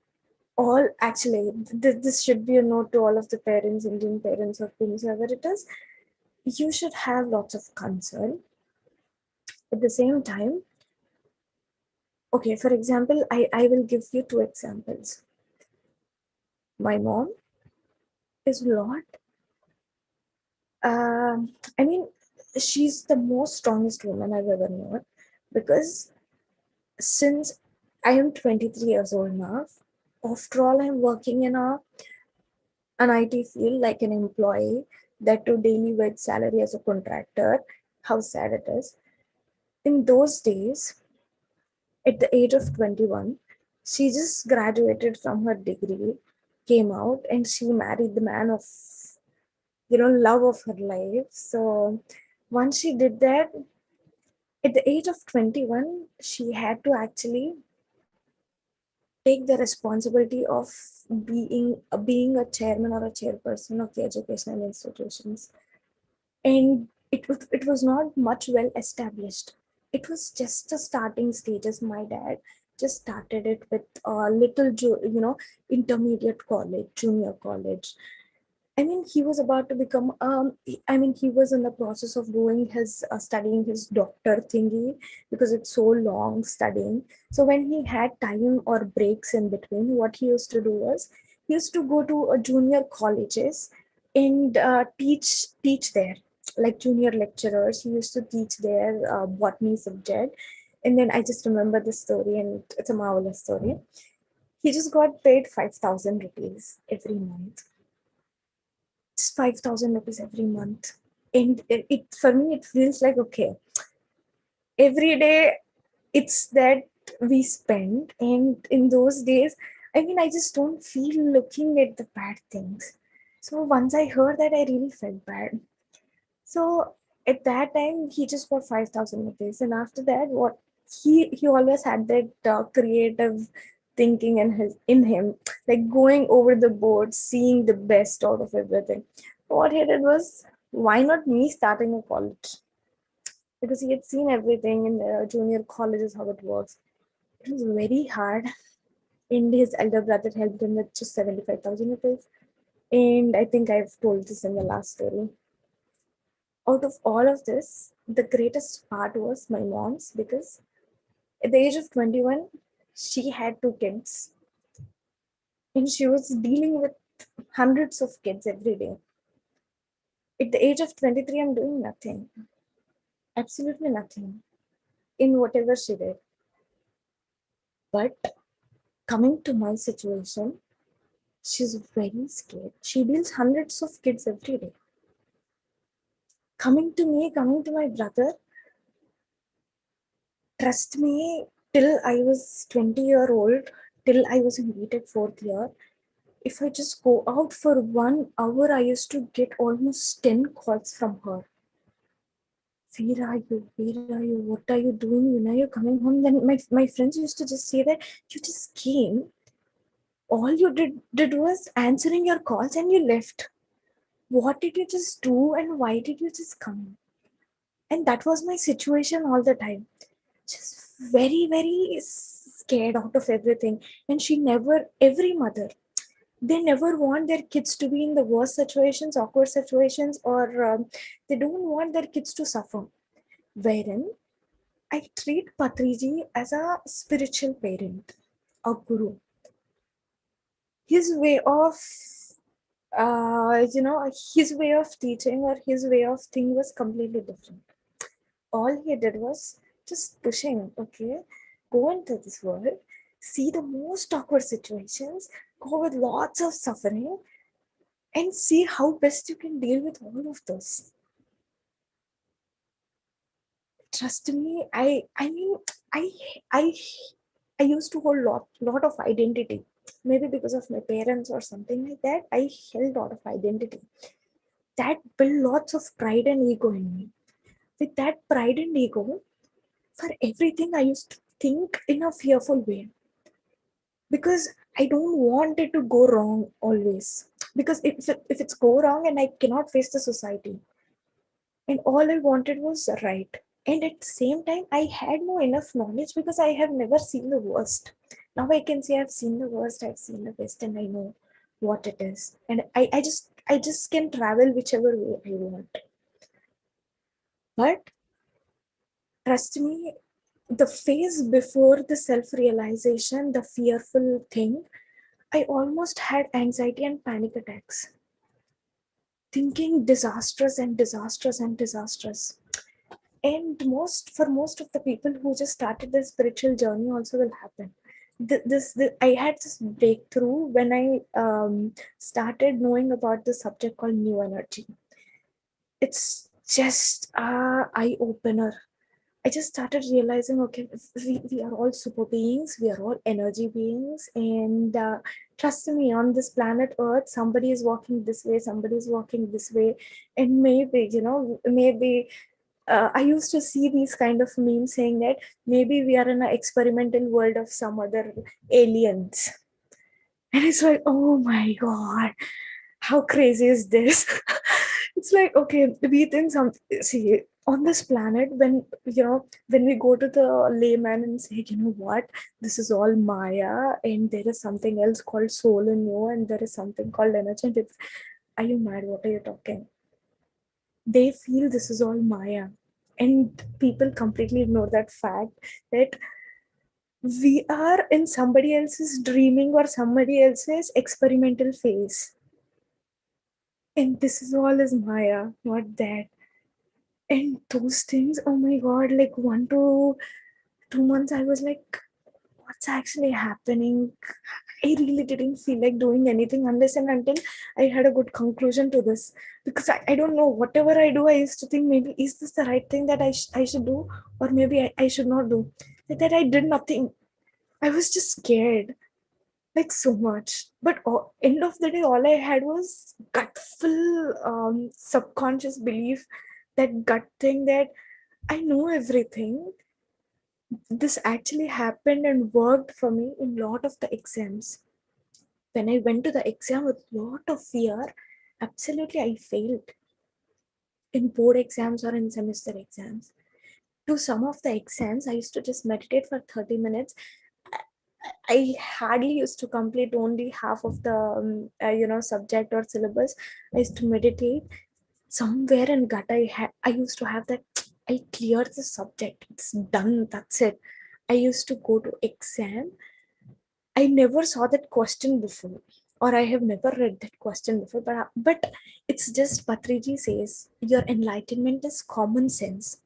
all actually, this should be a note to all of the parents, Indian parents or whomsoever it is. You should have lots of concern. At the same time, okay, for example, I will give you two examples. My mom is a lot. I mean, she's the most strongest woman I've ever known because since I am 23 years old now, after all, I'm working in an IT field like an employee, that to daily wage salary as a contractor. How sad it is. In those days, at the age of 21, she just graduated from her degree, came out, and she married the man of, love of her life. So once she did that, at the age of 21, she had to actually take the responsibility of being a chairman or a chairperson of the educational institutions. And it was not much well established. It was just the starting stages. My dad just started it with a little intermediate college, junior college. I mean, he was about to become, he was in the process of doing his, studying his doctor thingy because it's so long studying. So when he had time or breaks in between, what he used to do was he used to go to junior colleges and teach there, like junior lecturers. He used to teach their botany subject. And then I just remember the story, and it's a marvelous story. He just got paid 5,000 rupees every month. It's 5,000 rupees every month. And it for me, it feels like, okay, every day it's that we spend. And in those days, I mean, I just don't feel looking at the bad things. So once I heard that, I really felt bad. So at that time, he just got 5,000 rupees. And after that, what he always had that creative thinking in him, like going over the board, seeing the best out of everything. What he did was, why not me starting a college? Because he had seen everything in the junior colleges, how it works. It was very hard. And his elder brother helped him with just 75,000 rupees. And I think I've told this in the last story. Out of all of this, the greatest part was my mom's, because at the age of 21, she had two kids and she was dealing with hundreds of kids every day. At the age of 23, I'm doing nothing, absolutely nothing in whatever she did. But coming to my situation, she's very scared. She deals hundreds of kids every day. Coming to me, coming to my brother, trust me, till I was 20-year-old, till I was in BTech fourth year, if I just go out for 1 hour, I used to get almost 10 calls from her. Where are you? Where are you? What are you doing? When are you coming home? Then my friends used to just say that you just came. All you did was answering your calls and you left. What did you just do and why did you just come? And that was my situation all the time. Just very, very scared out of everything. And she never, every mother, they never want their kids to be in the worst situations, awkward situations, or they don't want their kids to suffer. Wherein I treat Patriji as a spiritual parent, a guru. His way of his way of teaching or his way of thing was completely different. All he did was just pushing, okay, go into this world, see the most awkward situations, go with lots of suffering, and see how best you can deal with all of those. Trust me, I mean, I I I used to hold lot of identity. Maybe because of my parents or something like that, I held a lot of identity. That built lots of pride and ego in me. With that pride and ego, for everything I used to think in a fearful way. Because I don't want it to go wrong always. Because if it's go wrong and I cannot face the society, and all I wanted was right. And at the same time, I had no enough knowledge because I have never seen the worst. Now I can say I've seen the worst, I've seen the best, and I know what it is. And I just can travel whichever way I want. But trust me, the phase before the self-realization, the fearful thing, I almost had anxiety and panic attacks. Thinking disastrous and disastrous and disastrous. And most of the people who just started their spiritual journey also will happen. I had this breakthrough when I started knowing about the subject called new energy. It's just a eye opener. I just started realizing, okay, we are all super beings, we are all energy beings, and trust me, on this planet Earth, somebody is walking this way, somebody is walking this way, and maybe, maybe I used to see these kind of memes saying that maybe we are in an experimental world of some other aliens. And it's like, oh my God, how crazy is this? It's like, okay, we think see, on this planet, when we go to the layman and say, you know what, this is all Maya, and there is something else called soul in you, and there is something called energy. And it's, are you mad? What are you talking? They feel this is all Maya. And people completely ignore that fact that we are in somebody else's dreaming or somebody else's experimental phase. And this is all is Maya, not that. And those things, oh my God, like 1 to 2 months, I was like, what's actually happening? I really didn't feel like doing anything unless and until I had a good conclusion to this. Because I don't know, whatever I do, I used to think maybe is this the right thing that I should do, or maybe I should not do. Like that I did nothing. I was just scared, like so much. But end of the day, all I had was gutful, subconscious belief, that gut thing that I know everything. This actually happened and worked for me in a lot of the exams. When I went to the exam with a lot of fear, absolutely I failed in board exams or in semester exams. To some of the exams, I used to just meditate for 30 minutes. I hardly used to complete only half of the subject or syllabus. I used to meditate. Somewhere in gut, I used to have that. I cleared the subject. It's done. That's it. I used to go to exam. I never saw that question before, or I have never read that question before. But it's just Patriji says your enlightenment is common sense.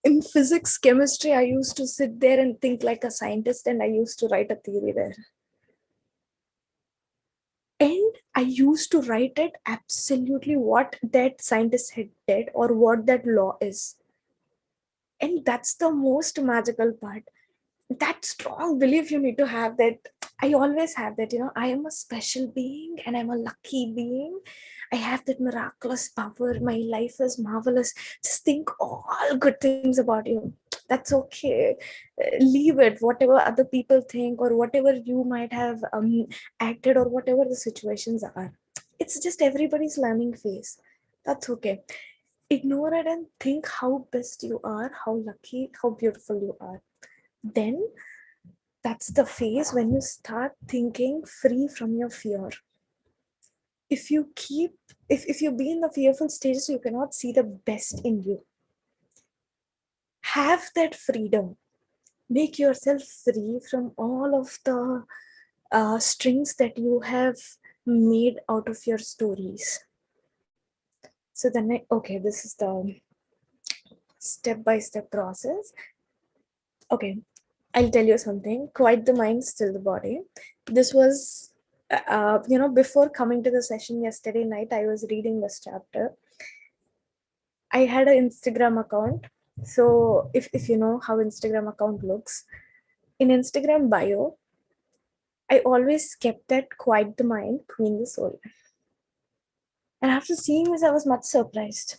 In physics, chemistry, I used to sit there and think like a scientist, and I used to write a theory there. And I used to write it absolutely what that scientist had did or what that law is. And that's the most magical part. That strong belief you need to have, that I always have that, I am a special being and I'm a lucky being. I have that miraculous power. My life is marvelous. Just think all good things about you. That's okay. Leave it, whatever other people think or whatever you might have acted or whatever the situations are. It's just everybody's learning phase. That's okay. Ignore it and think how best you are, how lucky, how beautiful you are. Then that's the phase when you start thinking free from your fear. If you keep, if you be in the fearful stages, you cannot see the best in you. Have that freedom. Make yourself free from all of the strings that you have made out of your stories. So then okay, this is the step-by-step process. Okay, I'll tell you something. Quiet the mind, still the body. This was, before coming to the session yesterday night, I was reading this chapter. I had an Instagram account. So if you know how Instagram account looks, in Instagram bio, I always kept that quiet the mind, clean the soul. And after seeing this, I was much surprised.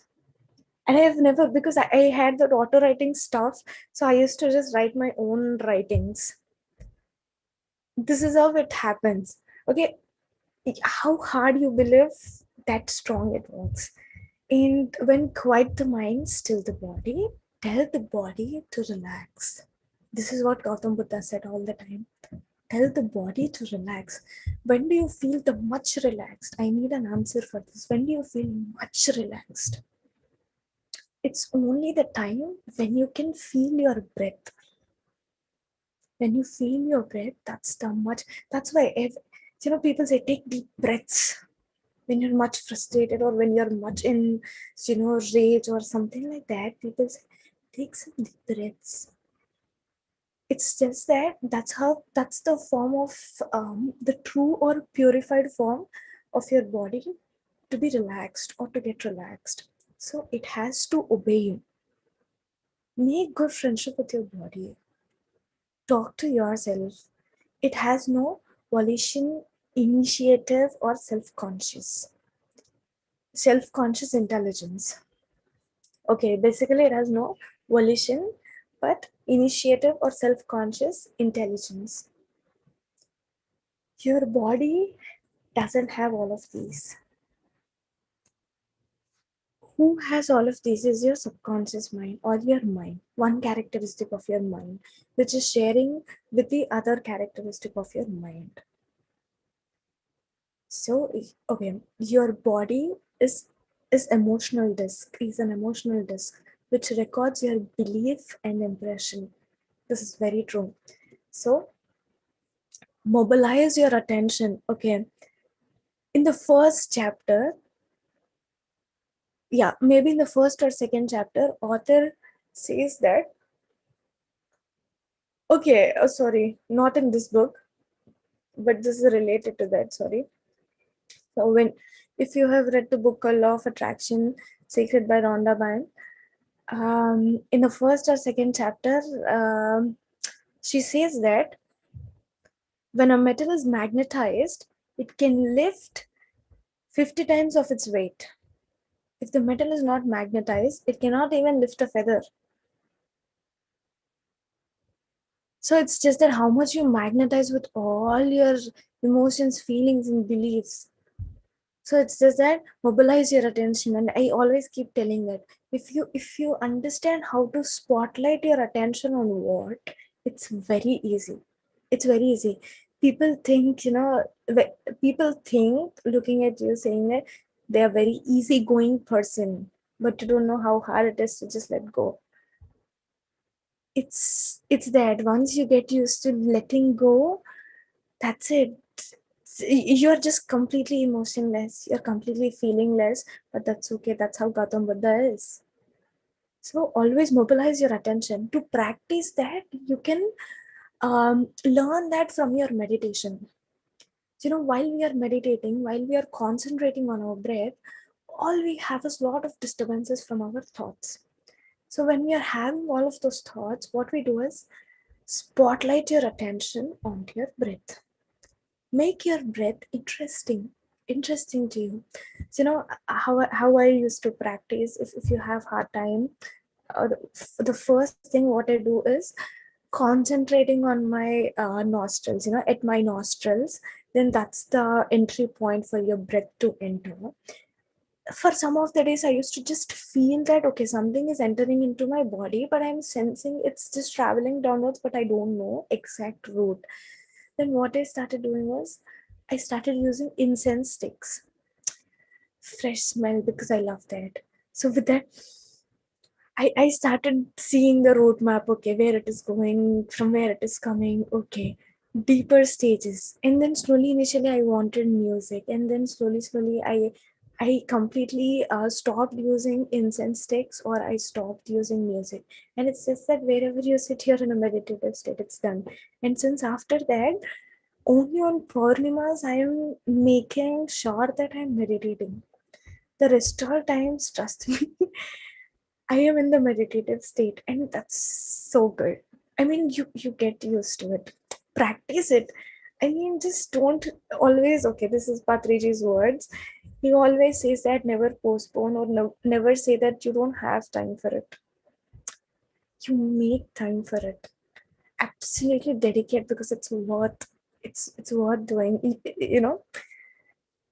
And I have never, because I had that auto writing stuff, so I used to just write my own writings. This is how it happens. Okay, how hard you believe, that strong it works. And when quiet the mind, still the body, tell the body to relax. This is what Gautam Buddha said all the time. Tell the body to relax. When do you feel the much relaxed? I need an answer for this. When do you feel much relaxed? It's only the time when you can feel your breath. When you feel your breath, that's why people say take deep breaths when you're much frustrated or when you're much in rage or something like that. People say take some deep breaths. It's just that's the form of the true or purified form of your body to be relaxed or to get relaxed. So it has to obey you. Make good friendship with your body. Talk to yourself. It has no volition, initiative, or self-conscious intelligence. Okay, basically it has no volition, but initiative or self-conscious intelligence. Your body doesn't have all of these. Who has all of these is your subconscious mind or your mind, one characteristic of your mind, which is sharing with the other characteristic of your mind. So, okay, your body is emotional disk, is an emotional disk which records your belief and impression. This is very true. So, mobilize your attention. Okay, in the first chapter, yeah, maybe in the first or second chapter, author says that, okay, sorry, not in this book, but this is related to that, sorry. So if you have read the book called Law of Attraction, Secret by Rhonda Byrne, in the first or second chapter, she says that when a metal is magnetized, it can lift 50 times of its weight. If the metal is not magnetized, it cannot even lift a feather. So it's just that how much you magnetize with all your emotions, feelings, and beliefs. So it's just that mobilize your attention. And I always keep telling that if you understand how to spotlight your attention on what, it's very easy. It's very easy. People think, people think looking at you saying that they are very easygoing person, but you don't know how hard it is to just let go. It's that once you get used to letting go, that's it. You're just completely emotionless, you're completely feelingless, but that's okay. That's how Gautam Buddha is. So always mobilize your attention. To practice that, you can learn that from your meditation. While we are meditating, while we are concentrating on our breath, all we have is a lot of disturbances from our thoughts. So when we are having all of those thoughts, what we do is spotlight your attention onto your breath. Make your breath interesting to you. So how I used to practice, if you have hard time, the first thing what I do is concentrating on my nostrils, at my nostrils. Then that's the entry point for your breath to enter. For some of the days I used to just feel that okay, something is entering into my body, but I'm sensing it's just traveling downwards, but I don't know exact route. Then what I started doing was I started using incense sticks, fresh smell, because I love that. So with that, I started seeing the route map, okay, where it is going, from where it is coming, okay. deeper stages. And then slowly, initially I wanted music, and then slowly I completely stopped using incense sticks, or I stopped using music. And it's just that wherever you sit here in a meditative state, it's done. And since after that, only on Purnimas I am making sure that I'm meditating. The rest all times, trust me, I am in the meditative state, and that's so good. I mean, you get used to it. Practice it. I mean, just don't always. Okay, this is Patriji's words. He always says that never postpone, or no, never say that you don't have time for it. You make time for it. Absolutely dedicate, because it's worth. It's worth doing. You know,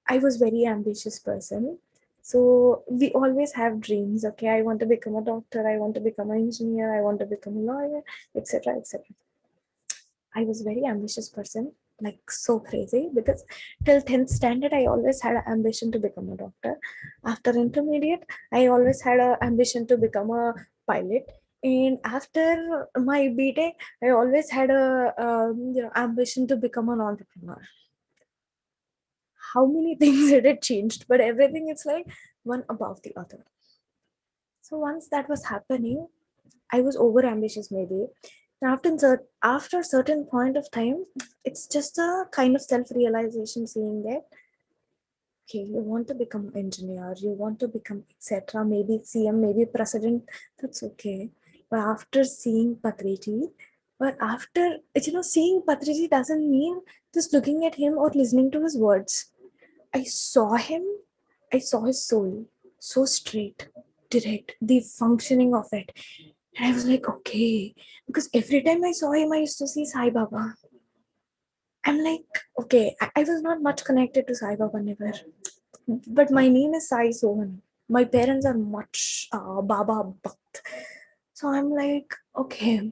I was very ambitious person. So we always have dreams. Okay, I want to become a doctor. I want to become an engineer. I want to become a lawyer, etc., etc. I was very ambitious person, like so crazy, because till 10th standard I always had an ambition to become a doctor. After intermediate, I always had an ambition to become a pilot. And after my BTech, I always had a ambition to become an entrepreneur. How many things had it changed? But everything is like one above the other. So once that was happening, I was over ambitious maybe. And after a certain point of time, it's just a kind of self realization, saying that okay, you want to become engineer, you want to become etc. Maybe CM, maybe president. That's okay. But after seeing Patriji, but after seeing Patriji doesn't mean just looking at him or listening to his words. I saw him, I saw his soul so straight, direct, the functioning of it. And I was like, okay. Because every time I saw him, I used to see Sai Baba. I'm like, okay, I was not much connected to Sai Baba never. But my name is Sai Sohana. My parents are much Baba Bhakt. So I'm like, okay,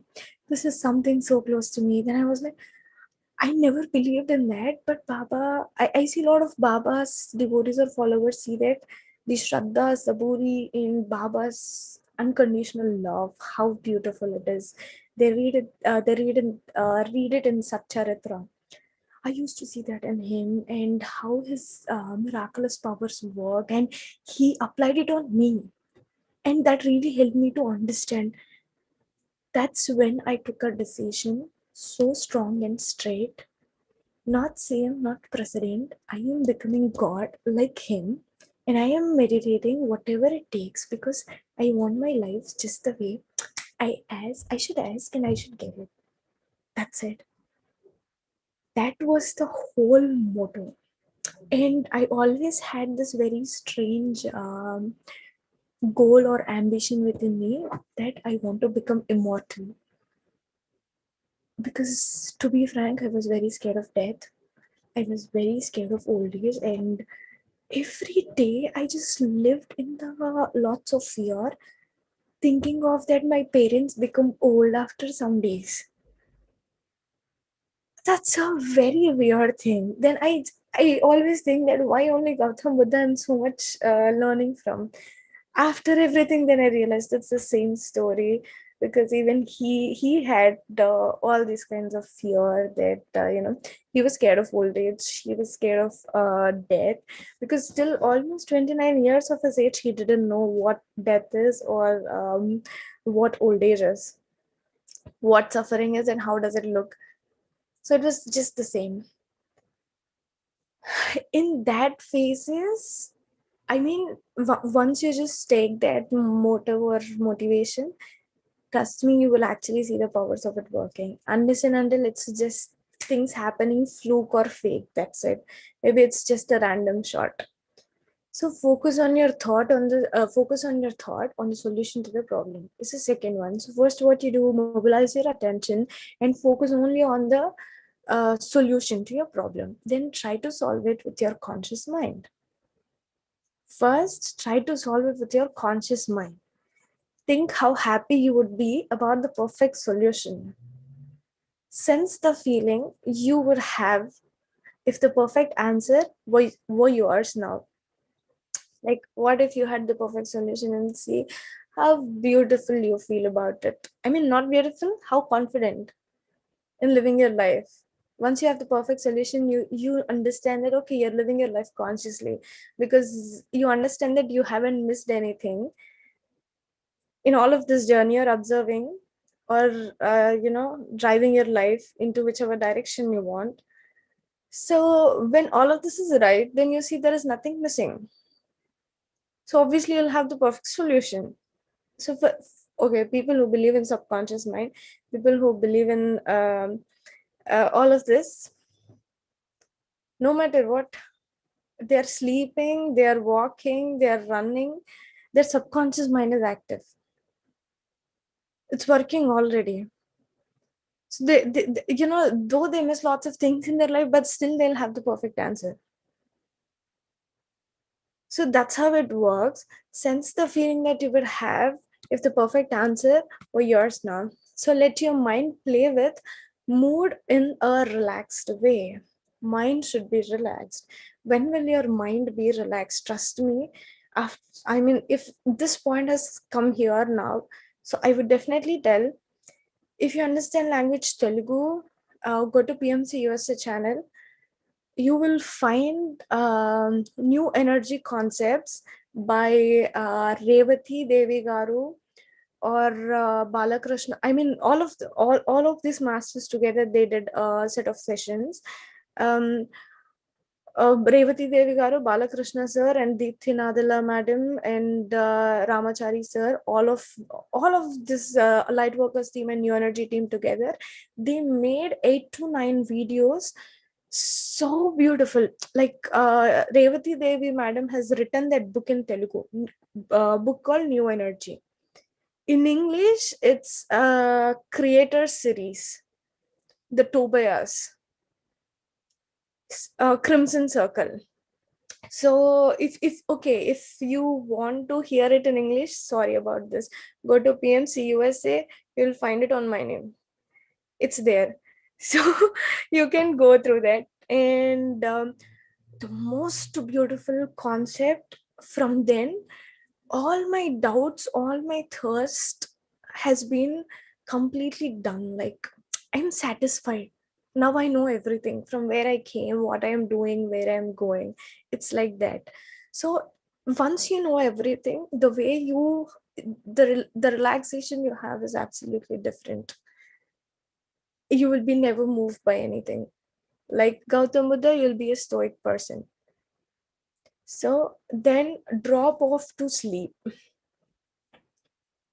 this is something so close to me. Then I was like, I never believed in that, but Baba, I see a lot of Baba's devotees or followers see that the Shraddha, Saburi in Baba's unconditional love, how beautiful it is. Read it in Satcharitra. I used to see that in him, and how his miraculous powers work, and he applied it on me. And that really helped me to understand. That's when I took a decision so strong and straight. Not CM, not president. I am becoming God like him. And I am meditating whatever it takes, because I want my life just the way I should ask and I should get it. That's it. That was the whole motto. And I always had this very strange goal or ambition within me, that I want to become immortal. Because to be frank, I was very scared of death. I was very scared of old age, and every day I just lived in the lots of fear, thinking of that my parents become old after some days. That's a very weird thing. Then I always think that why only Gautam Buddha I'm so much learning from. After everything, then I realized it's the same story, because even he had all these kinds of fear, that he was scared of old age, he was scared of death, because still almost 29 years of his age he didn't know what death is, or what old age is, what suffering is, and how does it look. So it was just the same. In that phases, I mean, once you just take that motive or motivation, trust me, you will actually see the powers of it working. Unless and until it's just things happening fluke or fake, that's it. Maybe it's just a random shot. So focus on your thought on the solution to the problem. This is the second one. So first, what you do, mobilize your attention and focus only on the solution to your problem. Then try to solve it with your conscious mind. First, try to solve it with your conscious mind. Think how happy you would be about the perfect solution. Sense the feeling you would have if the perfect answer were yours now. Like, what if you had the perfect solution, and see how beautiful you feel about it? I mean, not beautiful, how confident in living your life. Once you have the perfect solution, you understand that okay, you're living your life consciously, because you understand that you haven't missed anything in all of this journey. You're observing, or driving your life into whichever direction you want. So when all of this is right, then you see there is nothing missing. So obviously you'll have the perfect solution. So for, okay, people who believe in subconscious mind, people who believe in all of this, no matter what, they're sleeping, they're walking, they're running, their subconscious mind is active. It's working already. So though they miss lots of things in their life, but still they'll have the perfect answer. So that's how it works. Sense the feeling that you would have if the perfect answer were yours now. So let your mind play with mood in a relaxed way. Mind should be relaxed. When will your mind be relaxed? Trust me. After, I mean, if this point has come here now, so I would definitely tell, if you understand language Telugu, go to PMC USA channel. You will find new energy concepts by Revati Devi Garu or Balakrishna. I mean, all of these masters together, they did a set of sessions. Um, Revati Devi Garu, Balakrishna sir, and Deepthi Nadala madam, and Ramachari sir, all of this Lightworkers team and New Energy team together, they made 8 to 9 videos, so beautiful. Like Revati Devi madam has written that book in Telugu, book called New Energy. In English, it's a creator series, the Tobias, Crimson Circle. So if okay, if you want to hear it in English, sorry about this, go to PMC USA, you'll find it on my name. It's there. So you can go through that. And the most beautiful concept from then, all my doubts, all my thirst has been completely done. Like, I'm satisfied. Now I know everything, from where I came, what I am doing, where I'm going. It's like that. So once you know everything, the way you, the relaxation you have is absolutely different. You will be never moved by anything. Like Gautam Buddha, you'll be a stoic person. So then drop off to sleep.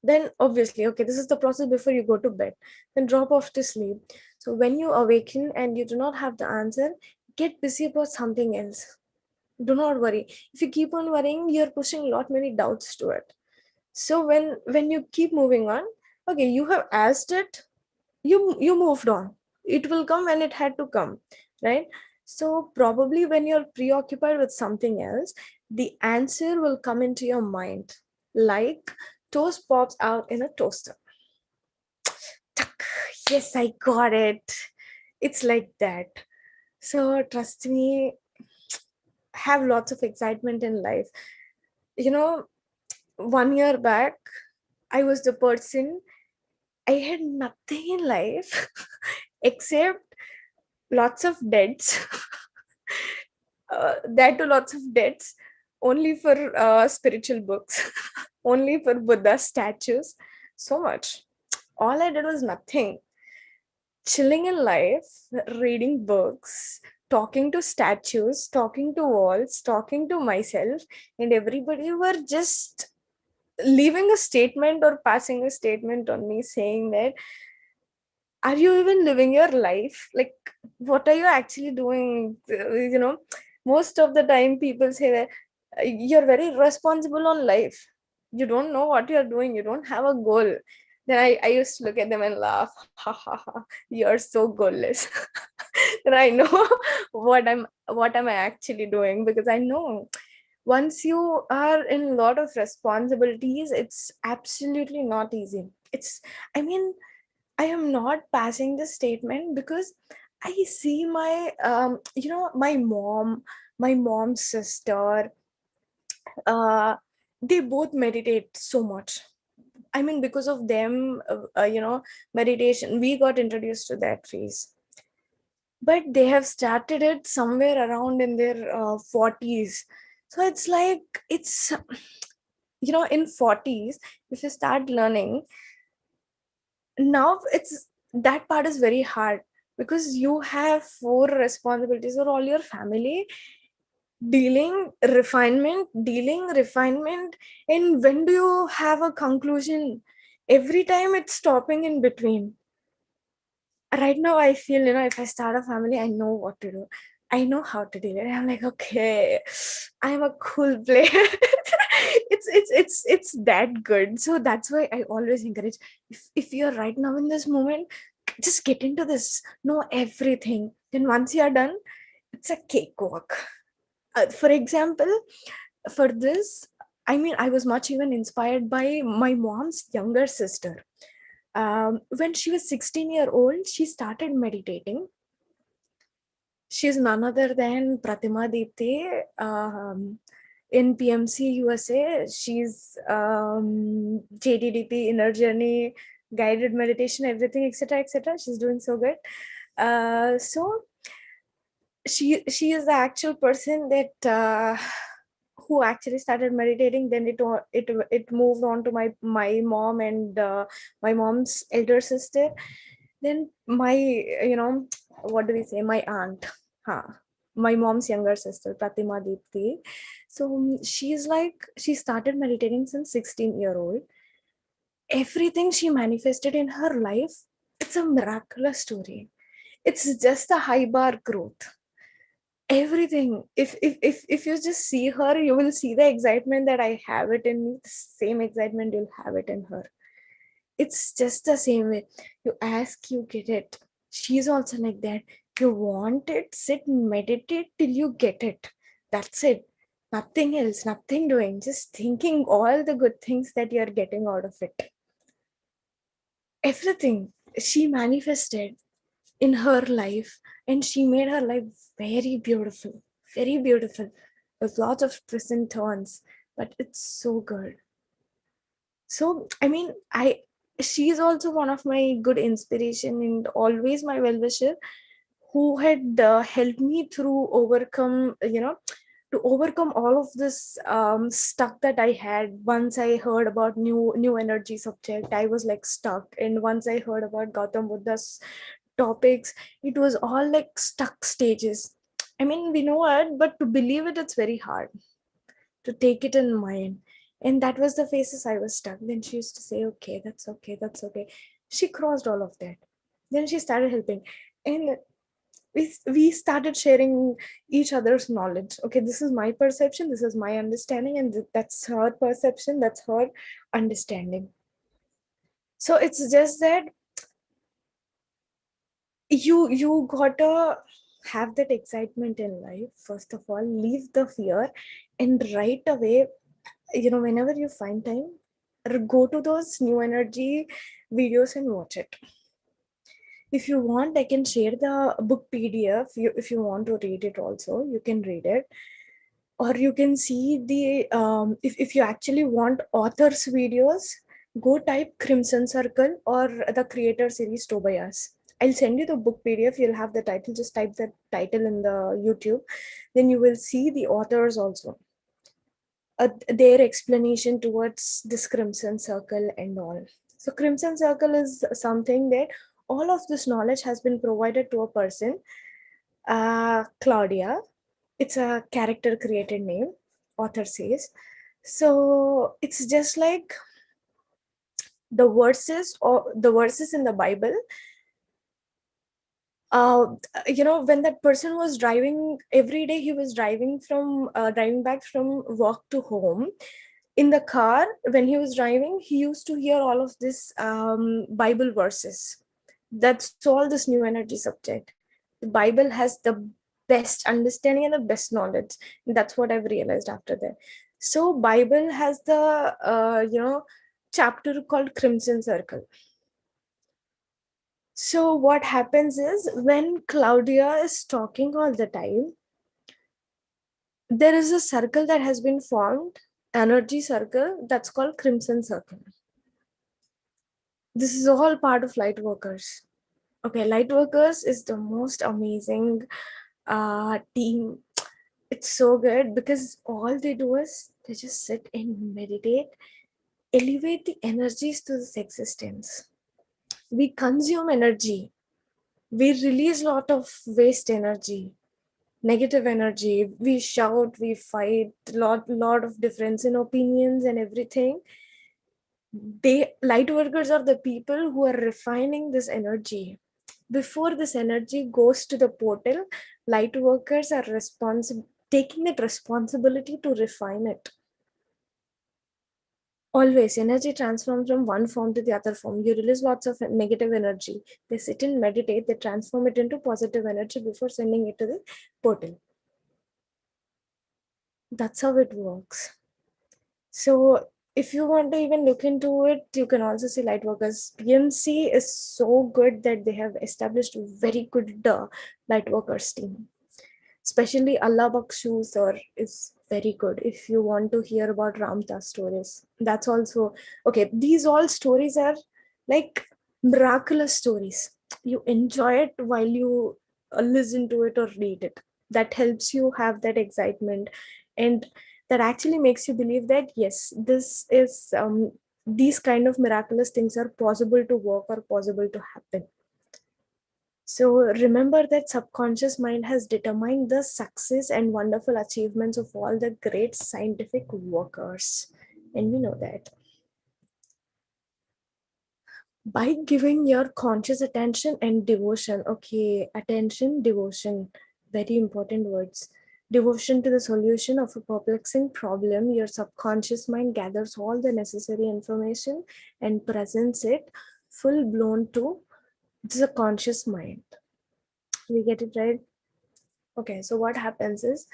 Then obviously, okay, this is the process before you go to bed. Then drop off to sleep. So when you awaken and you do not have the answer, get busy about something else. Do not worry. If you keep on worrying, you're pushing a lot many doubts to it. So when you keep moving on, okay, you have asked it, you moved on. It will come when it had to come, right? So probably when you're preoccupied with something else, the answer will come into your mind, like toast pops out in a toaster. Tuck. Yes, I got it. It's like that. So trust me, have lots of excitement in life. You know, 1 year back, I was the person, I had nothing in life except lots of debts. That too, lots of debts, only for spiritual books, only for Buddha statues. So much. All I did was nothing. Chilling in life, reading books, talking to statues, talking to walls, talking to myself, and everybody were just leaving a statement or passing a statement on me saying that, are you even living your life? Like, what are you actually doing? Most of the time people say that you're very responsible on life. You don't know what you're doing. You don't have a goal. Then I used to look at them and laugh. Ha ha ha. You're so goalless. Then I know what am I actually doing, because I know once you are in a lot of responsibilities, it's absolutely not easy. I mean, I am not passing this statement because I see my mom's sister, they both meditate so much. I mean, because of them, meditation, we got introduced to that phase. but they have started it somewhere around in their 40s. So it's like, it's, in 40s, if you start learning now, it's that part is very hard, because you have four responsibilities or all your family, dealing refinement, and when do you have a conclusion? Every time it's stopping in between. Right now I feel, if I start a family, I know what to do. I know how to do it. I'm like, okay, I'm a cool player. It's that good. So that's why I always encourage, if you're right now in this moment, just get into this, know everything. Then once you're done, it's a cakewalk. For example, for this, I mean, I was much even inspired by my mom's younger sister. When she was 16-year-old, she started meditating. She's none other than Pratima Deepthi, in PMC USA. She's JDDP, Inner Journey, guided meditation, everything, etc., etc. She's doing so good. So she is the actual person that who actually started meditating. Then it moved on to my mom and my mom's elder sister. Then my, what do we say, my aunt, huh? My mom's younger sister, Pratima Deepthi. So she's like, she started meditating since 16-year-old. Everything she manifested in her life, it's a miraculous story. It's just a high bar growth. Everything, if you just see her, you will see the excitement that I have it in me. The same excitement you'll have it in her. It's just the same way. You ask, you get it. She's also like that. You want it, sit, meditate till you get it. That's it. Nothing else, nothing doing, just thinking all the good things that you're getting out of it. Everything she manifested in her life, and she made her life very beautiful, very beautiful, with lots of twists and turns, but it's so good. So I mean, she's also one of my good inspiration and always my well-wisher, who had helped me through overcome, to overcome all of this stuck that I had. Once I heard about new energy subject, I was like stuck. And once I heard about Gautam Buddha's topics, it was all like stuck stages. I mean, we know it, but to believe it, it's very hard to take it in mind. And that was the phases I was stuck. Then she used to say, okay, that's okay, that's okay. She crossed all of that. Then she started helping. And we started sharing each other's knowledge. Okay, this is my perception, this is my understanding, and that's her perception, that's her understanding. So it's just that you gotta have that excitement in life. First of all, leave the fear, and right away, whenever you find time, go to those new energy videos and watch it. If you want, I can share the book PDF. If you want to read it also, you can read it. Or you can see the if you actually want authors videos, go type Crimson Circle or the creator series Tobias. I'll send you the book PDF. You'll have the title. Just type the title in the YouTube. Then you will see the authors also, their explanation towards this Crimson Circle and all. So Crimson Circle is something that all of this knowledge has been provided to a person, Claudia. It's a character created name, author says. So it's just like the verses in the Bible. uh, when that person was driving every day, he was driving back from work to home. In the car, when he was driving, he used to hear all of this Bible verses. That's all this new energy subject. The Bible has the best understanding and the best knowledge. And that's what I've realized after that. So Bible has the chapter called Crimson Circle. So what happens is, when Claudia is talking all the time, there is a circle that has been formed, energy circle, that's called Crimson Circle. This is all part of Lightworkers. Okay, Lightworkers is the most amazing team. It's so good because all they do is they just sit and meditate, elevate the energies to this existence. We consume energy, we release a lot of waste energy, negative energy. We shout, we fight, lot of difference in opinions and everything. They light workers are the people who are refining this energy. Before this energy goes to the portal, light workers are responsible, taking that responsibility to refine it. Always energy transforms from one form to the other form. You release lots of negative energy, they sit and meditate, they transform it into positive energy before sending it to the portal. That's how it works. So if you want to even look into it, you can also see Lightworkers. PMC is so good that they have established very good Lightworkers team. Especially Allah Bakshu sir is very good. If you want to hear about Ramdas stories, that's also okay. These all stories are like miraculous stories. You enjoy it while you listen to it or read it. That helps you have that excitement, and that actually makes you believe that yes, this is these kind of miraculous things are possible to work or possible to happen. So remember that subconscious mind has determined the success and wonderful achievements of all the great scientific workers. And we know that. By giving your conscious attention and devotion, okay, attention, devotion, very important words. Devotion to the solution of a perplexing problem, your subconscious mind gathers all the necessary information and presents it full blown to the conscious mind. We get it right? Okay, so what happens is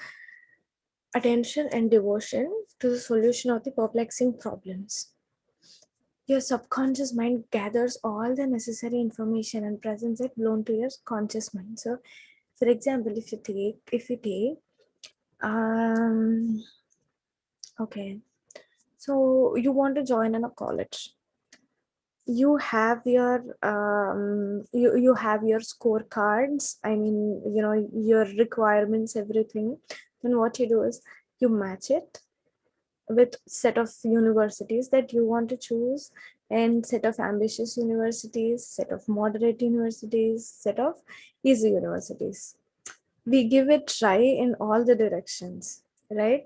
attention and devotion to the solution of the perplexing problems. Your subconscious mind gathers all the necessary information and presents it blown to your conscious mind. So, for example, um, okay, so you want to join in a college. You have your you have your scorecards. I mean, you know your requirements, everything. Then what you do is you match it with set of universities that you want to choose, and set of ambitious universities, set of moderate universities, set of easy universities. We give it try in all the directions, right?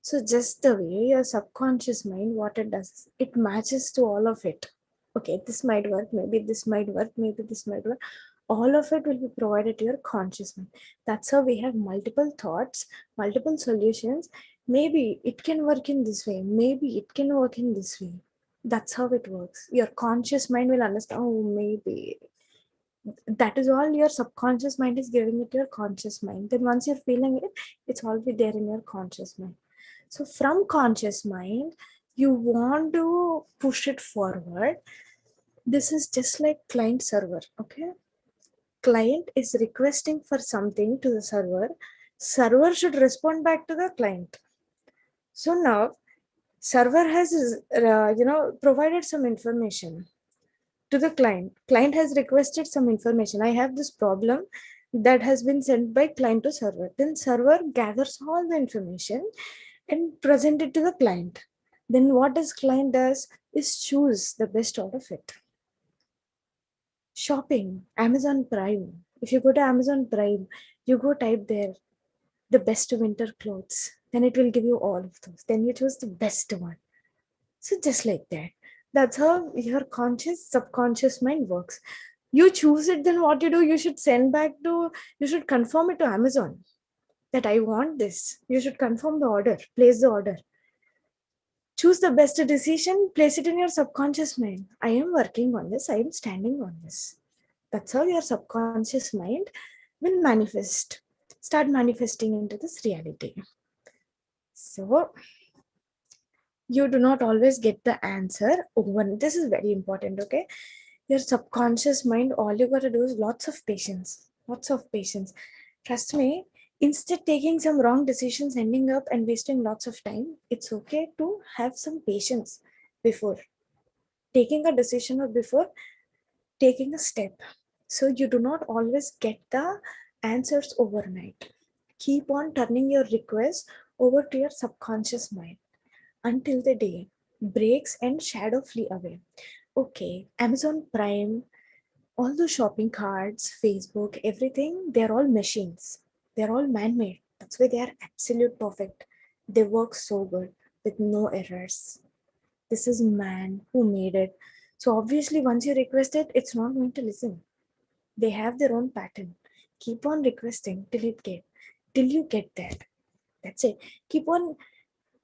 So just the way your subconscious mind, what it does is it matches to all of it. Okay, this might work, maybe this might work, maybe this might work. All of it will be provided to your conscious mind. That's how we have multiple thoughts, multiple solutions. Maybe it can work in this way, maybe it can work in this way. That's how it works. Your conscious mind will understand, oh, maybe that is all your subconscious mind is giving it to your conscious mind. Then once you're feeling it, it's already there in your conscious mind. So from conscious mind, you want to push it forward. This is just like client server. Okay, client is requesting for something to the server, server should respond back to the client. So now server has provided some information to the client. Client has requested some information. I have this problem that has been sent by client to server. Then server gathers all the information and present it to the client. Then what does client does is choose the best out of it. Shopping, Amazon Prime. If you go to Amazon Prime, you go type there the best winter clothes. Then it will give you all of those. Then you choose the best one. So just like that. That's how your conscious, subconscious mind works. You choose it, then what you do, you should send back to, you should confirm it to Amazon that I want this. You should confirm the order, place the order. Choose the best decision, place it in your subconscious mind. I am working on this, I am standing on this. That's how your subconscious mind will manifest, start manifesting into this reality. So you do not always get the answer over. This is very important, okay? Your subconscious mind, all you got to do is lots of patience. Trust me, instead taking some wrong decisions, ending up and wasting lots of time, it's okay to have some patience before taking a decision or before taking a step. So you do not always get the answers overnight. Keep on turning your request over to your subconscious mind until the day breaks and shadow flee away. Okay, Amazon Prime, all the shopping carts, Facebook, everything, they're all machines. They're all man made. That's why they are absolute perfect. They work so good with no errors. This is man who made it. So obviously, once you request it, it's not going to listen. They have their own pattern. Keep on requesting till you get that. That's it. Keep on.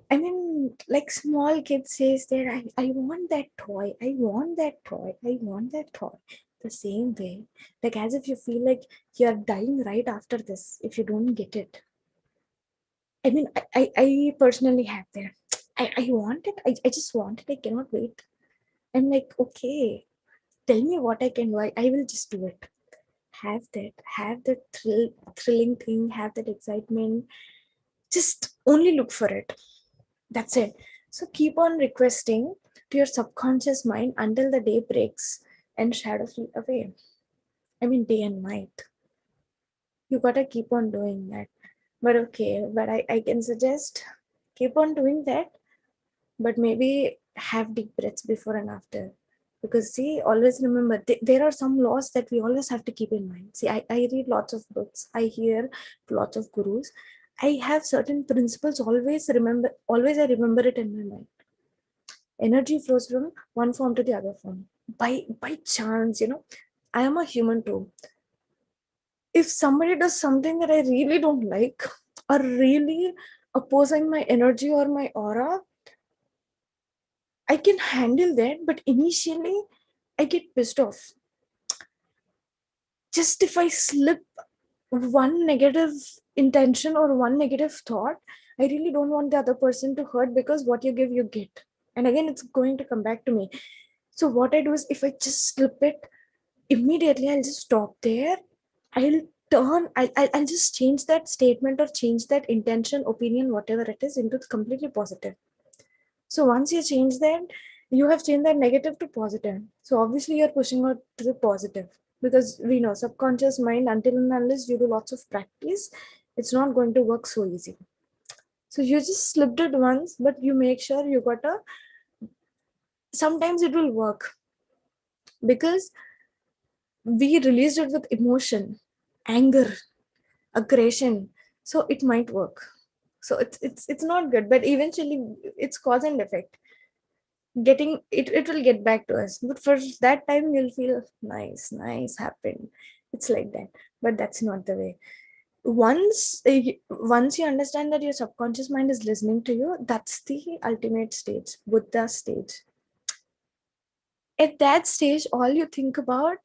I mean, like small kids says that I want that toy. I want that toy. I want that toy. The same way, like as if you feel like you're dying right after this if you don't get it. I mean, I personally have that. I want it. I just want it. I cannot wait. I'm like, okay, tell me what I can do. I will just do it. Have that thrilling thing, have that excitement. Just only look for it. That's it. So keep on requesting to your subconscious mind until the day breaks and shadow flee away. I mean, day and night. You gotta keep on doing that. But okay, but I can suggest keep on doing that, but maybe have deep breaths before and after. Because see, always remember, there are some laws that we always have to keep in mind. See, I read lots of books, I hear lots of gurus. I have certain principles always I remember it in my mind. Energy flows from one form to the other form. By chance, I am a human too. If somebody does something that I really don't like, or really opposing my energy or my aura, I can handle that, but initially I get pissed off. Just if I slip one negative intention or one negative thought, I really don't want the other person to hurt, because what you give, you get. And again, it's going to come back to me. So what I do is, if I just slip it, immediately I'll just stop there. I'll I'll just change that statement or change that intention, opinion, whatever it is, into completely positive. So once you change that, you have changed that negative to positive. So obviously you're pushing out to the positive, because we know subconscious mind, until and unless you do lots of practice, it's not going to work so easy. So you just slipped it once, but you make sure you got a. Sometimes it will work because we released it with emotion, anger, aggression. So it might work. So it's not good, but eventually it's cause and effect. Getting it will get back to us, but for that time you'll feel nice happened. It's like that, but that's not the way. Once you understand that your subconscious mind is listening to you, that's the ultimate stage, Buddha stage. At that stage, all you think about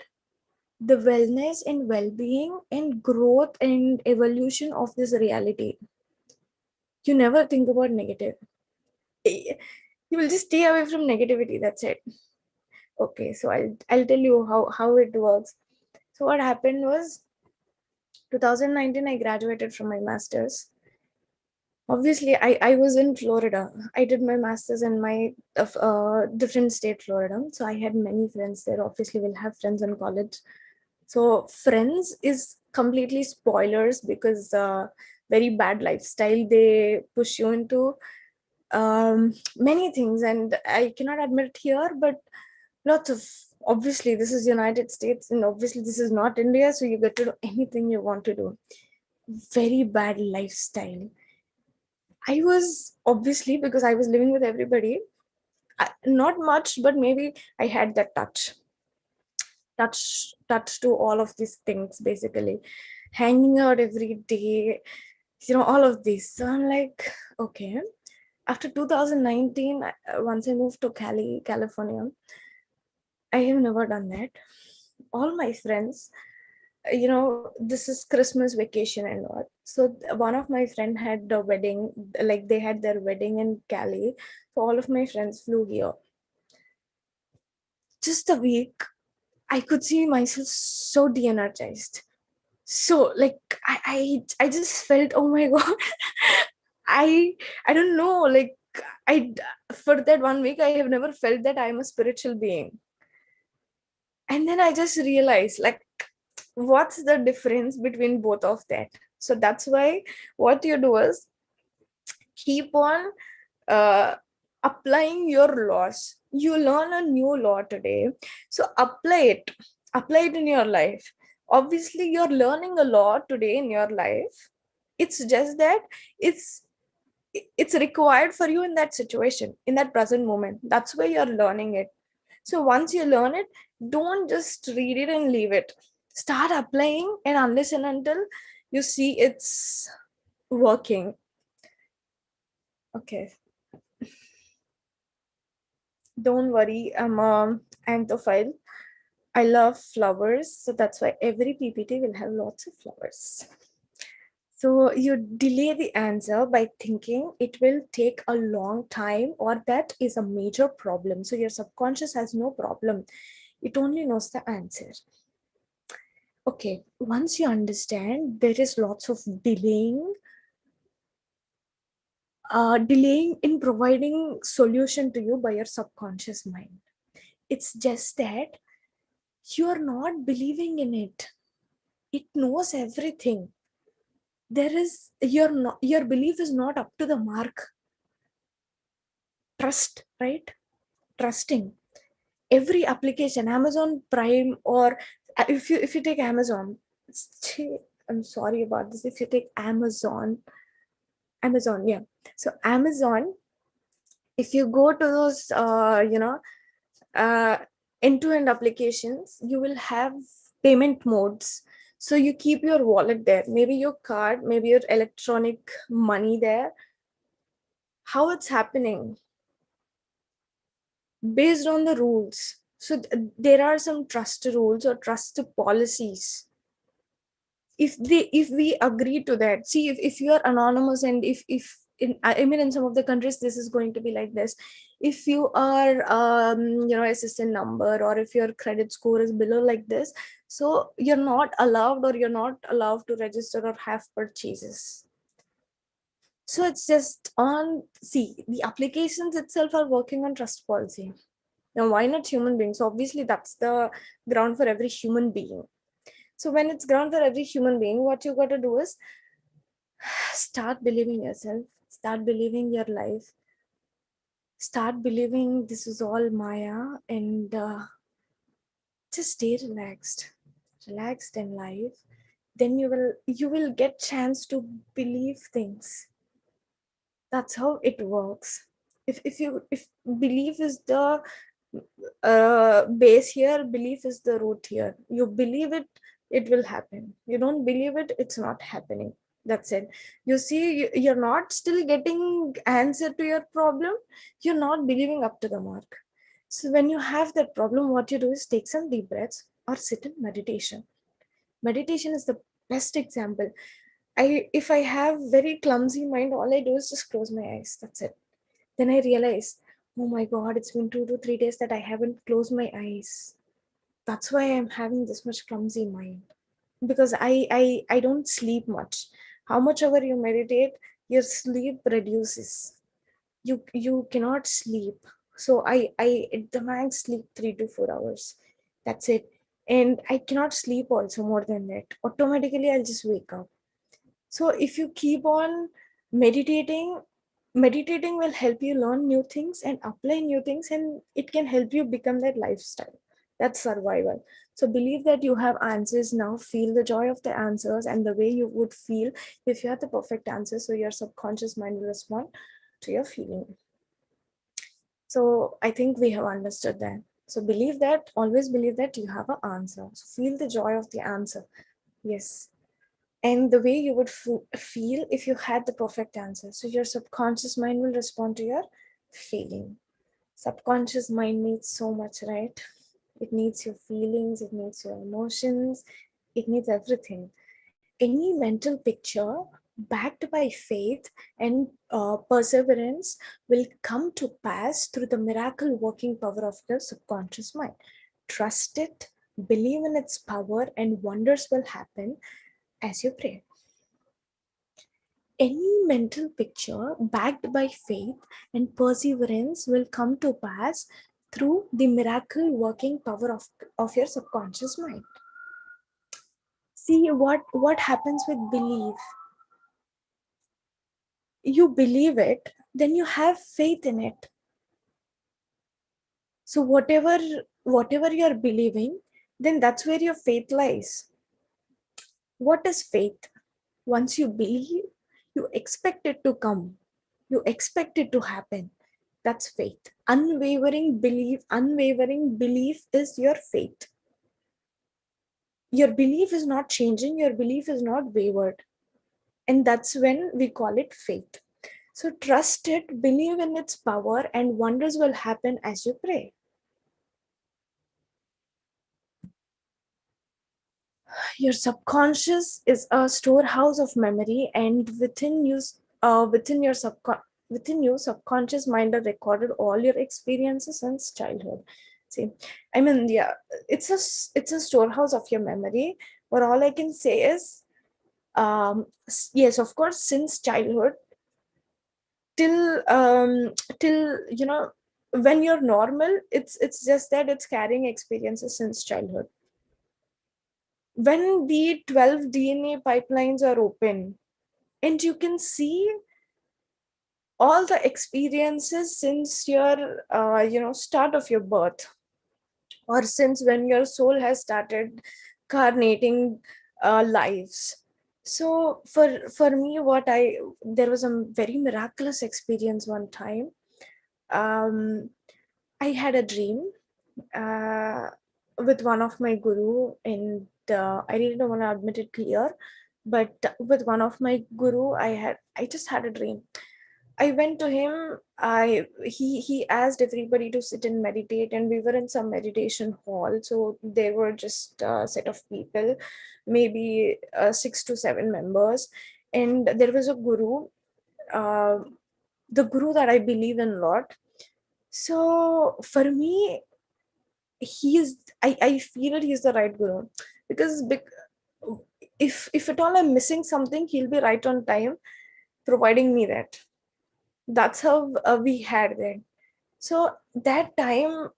the wellness and well-being and growth and evolution of this reality. You never think about negative. You will just stay away from negativity. That's it. Okay, so I'll tell you how it works. So what happened was, 2019 I graduated from my masters. Obviously, I was in Florida. I did my masters in my different state, Florida. So I had many friends there. Obviously, we'll have friends in college. So friends is completely spoilers, because very bad lifestyle they push you into, many things, and I cannot admit here, but lots of, obviously this is United States and obviously this is not India, so you get to do anything you want to do. Very bad lifestyle. I was, obviously, because I was living with everybody, not much, but maybe I had that touch to all of these things, basically hanging out every day, all of these. So I'm like, okay. After 2019, once I moved to California, I have never done that. All my friends, this is Christmas vacation and all. So one of my friend had a wedding, like they had their wedding in Cali. So all of my friends flew here. Just a week, I could see myself so de-energized. So like I just felt, oh my god, I I don't know, like I for that 1 week I have never felt that I'm a spiritual being. And then I just realized, like, what's the difference between both of that? So that's why what you do is keep on uh, applying your laws. You learn a new law today, so apply it in your life. Obviously you're learning a law today in your life. It's just that it's it's required for you in that situation, in that present moment. That's why you're learning it. So once you learn it, don't just read it and leave it. Start applying, and unless and until you see it's working. Okay, don't worry, I'm a anthophile. I love flowers, so that's why every PPT will have lots of flowers. So you delay the answer by thinking it will take a long time, or that is a major problem. So your subconscious has no problem. It only knows the answer. Okay, once you understand there is lots of delaying in providing solution to you by your subconscious mind. It's just that you're not believing in it. It knows everything. There is your belief is not up to the mark. Trust, right? Trusting every application, Amazon Prime, or if you take Amazon, I'm sorry about this. If you take Amazon, yeah. So Amazon, if you go to those, uh, end-to-end applications, you will have payment modes. So you keep your wallet there, maybe your card, maybe your electronic money there. How it's happening? Based on the rules. So there are some trust rules or trust policies. If we agree to that, see, if you are anonymous, and if I mean in some of the countries this is going to be like this. If you are SSN number, or if your credit score is below like this, so you're not allowed, or you're not allowed to register or have purchases. So it's just on, see, the applications itself are working on trust policy. Now why not human beings? Obviously that's the ground for every human being. So when it's ground for every human being, what you got to do is start believing yourself, start believing your life, start believing this is all Maya, and just stay relaxed in life. Then you will get chance to believe things. That's how it works. If belief is the base here, belief is the root here. You believe it, it will happen. You don't believe it, it's not happening. That's it. You see, you're not still getting answer to your problem. You're not believing up to the mark. So when you have that problem, what you do is take some deep breaths or sit in meditation. Meditation is the best example. If I have very clumsy mind, all I do is just close my eyes. That's it. Then I realize, oh my god, it's been 2 to 3 days that I haven't closed my eyes. That's why I'm having this much clumsy mind. Because I don't sleep much. How much ever you meditate, your sleep reduces. You cannot sleep. So I at the max sleep 3 to 4 hours. That's it. And I cannot sleep also more than that. Automatically I'll just wake up. So if you keep on meditating, meditating will help you learn new things and apply new things, and it can help you become that lifestyle. That's survival. So believe that you have answers now. Feel the joy of the answers and the way you would feel if you had the perfect answer. So your subconscious mind will respond to your feeling. So I think we have understood that. So believe that, always believe that you have an answer. So feel the joy of the answer. Yes. And the way you would feel if you had the perfect answer. So your subconscious mind will respond to your feeling. Subconscious mind needs so much, right? It needs your feelings, it needs your emotions, it needs everything. Any mental picture backed by faith and perseverance will come to pass through the miracle working power of the subconscious mind. Trust it, believe in its power, and wonders will happen as you pray. Any mental picture backed by faith and perseverance will come to pass through the miracle working power of your subconscious mind. See what happens with belief. You believe it, then you have faith in it. So whatever you're believing, then that's where your faith lies. What is faith? Once you believe, you expect it to come. You expect it to happen. That's faith. Unwavering belief is your faith. Your belief is not changing, your belief is not wavered. And that's when we call it faith. So trust it, believe in its power, and wonders will happen as you pray. Your subconscious is a storehouse of memory, and within you, subconscious mind have recorded all your experiences since childhood. See, I mean, yeah, it's a storehouse of your memory. But all I can say is, yes, of course, since childhood till when you're normal, it's just that it's carrying experiences since childhood. When the 12 DNA pipelines are open and you can see all the experiences since your start of your birth, or since when your soul has started carnating lives. So for me, there was a very miraculous experience one time. um, I had a dream uh, with one of my guru, and I really don't want to admit it clear, but with one of my guru, I just had a dream. I went to him. He asked everybody to sit and meditate, and we were in some meditation hall. So there were just a set of people, maybe 6 to 7 members, and there was a guru, uh, the guru that I believe in a lot. So for me, I feel that he's the right guru, because if at all I'm missing something, he'll be right on time providing me that. That's how we had that. So that time,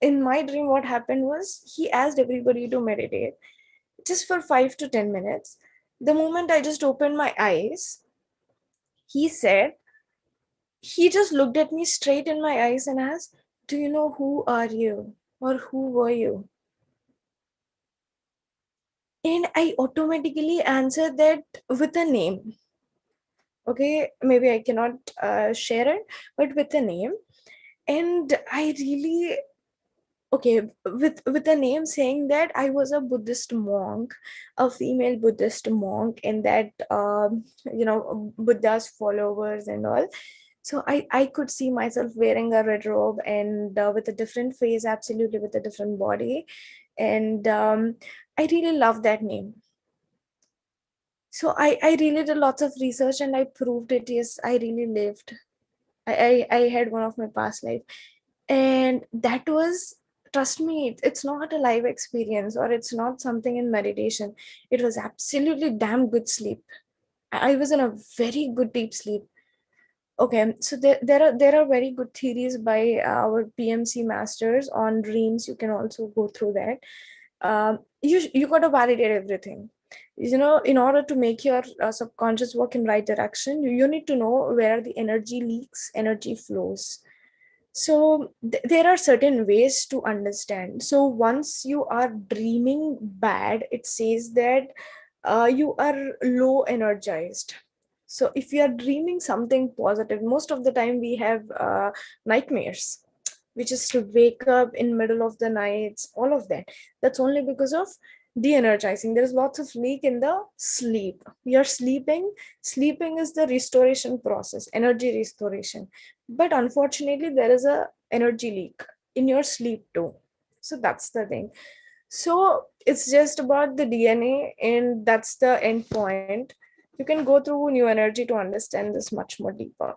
in my dream, what happened was he asked everybody to meditate just for 5 to 10 minutes. The moment I just opened my eyes, he said, he just looked at me straight in my eyes and asked, "Do you know who are you, or who were you?" And I automatically answered that with a name. Okay, maybe I cannot share it, but with a name. And I really, okay, with a name, saying that I was a Buddhist monk, a female Buddhist monk, and that Buddha's followers and all. So I could see myself wearing a red robe, and with a different face, absolutely, with a different body. And I really love that name. So I really did lots of research, and I proved it. Yes, I really lived. I had one of my past life. And that was, trust me, it's not a live experience, or it's not something in meditation. It was absolutely damn good sleep. I was in a very good deep sleep. Okay, so there are very good theories by our PMC masters on dreams. You can also go through that. You got to validate everything. In order to make your subconscious work in right direction, you need to know where the energy leaks, energy flows. So there are certain ways to understand. So once you are dreaming bad, it says that you are low energized. So if you are dreaming something positive, most of the time we have nightmares, which is to wake up in middle of the nights, all of that. That's only because of de-energizing. There's lots of leak in the sleep. You're sleeping is the restoration process, energy restoration. But unfortunately, there is a energy leak in your sleep too. So that's the thing. So it's just about the DNA, and that's the end point. You can go through new energy to understand this much more deeper.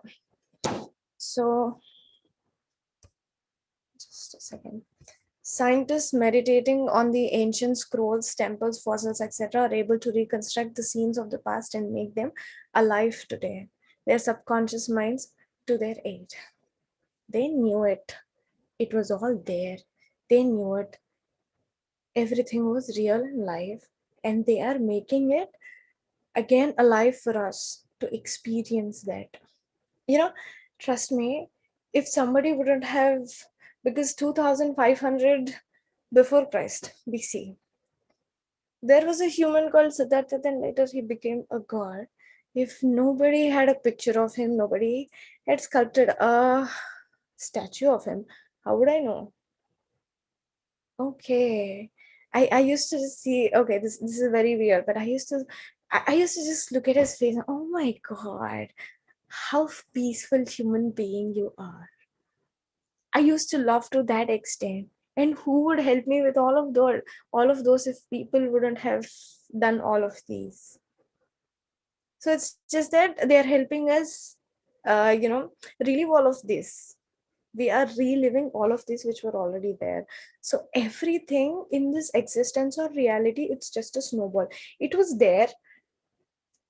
So just a second. Scientists meditating on the ancient scrolls, temples, fossils, etc., are able to reconstruct the scenes of the past and make them alive today. Their subconscious minds to their aid. They knew it. It was all there. They knew it. Everything was real and live. and they are making it again alive for us to experience that. You know, trust me, if somebody wouldn't have, because 2500 before Christ, BC, there was a human called Siddhartha, and later he became a god. If nobody had a picture of him, nobody had sculpted a statue of him, how would I know? Okay. I used to just see, okay, this is very weird, but I used to just look at his face and, oh my god, how peaceful human being you are. I used to love to that extent. And who would help me with all of those if people wouldn't have done all of these? So it's just that they are helping us, relive all of this. We are reliving all of this which were already there. So everything in this existence or reality, it's just a snowball. It was there,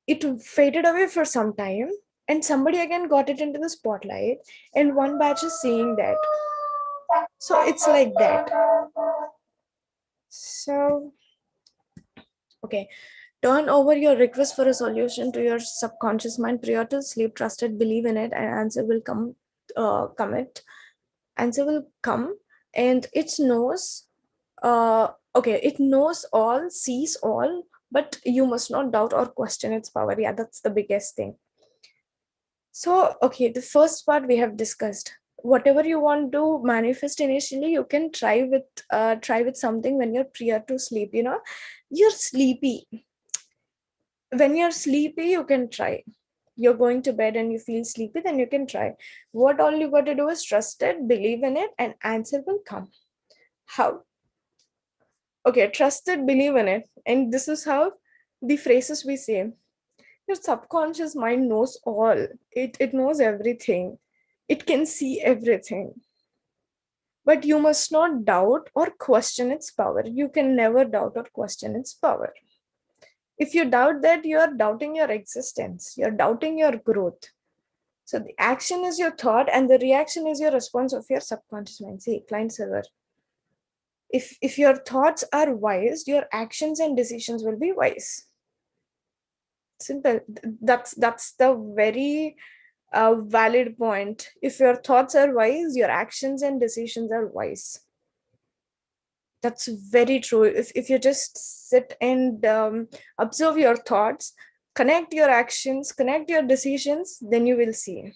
it faded away for some time, and somebody again got it into the spotlight, and one batch is seeing that. So it's like that. So, okay, turn over your request for a solution to your subconscious mind prior to sleep. Trusted, believe in it, and answer will come. Commit. Answer will come, and it knows. Okay, it knows all, sees all, but you must not doubt or question its power. Yeah, that's the biggest thing. So, okay, the first part we have discussed. Whatever you want to manifest initially, you can try with something when you're prior to sleep. You're sleepy. When you're sleepy, you can try. You're going to bed and you feel sleepy, then you can try. What all you got to do is trust it, believe in it, and answer will come. How? Okay, trust it, believe in it, and this is how the phrases we say. Your subconscious mind knows all. It knows everything. It can see everything. But you must not doubt or question its power. You can never doubt or question its power. If you doubt that, you are doubting your existence. You're doubting your growth. So the action is your thought, and the reaction is your response of your subconscious mind. See, client server. If your thoughts are wise, your actions and decisions will be wise. Simple. That's the very valid point. If your thoughts are wise, your actions and decisions are wise. That's very true. If you just sit and observe your thoughts, connect your actions, connect your decisions, then you will see.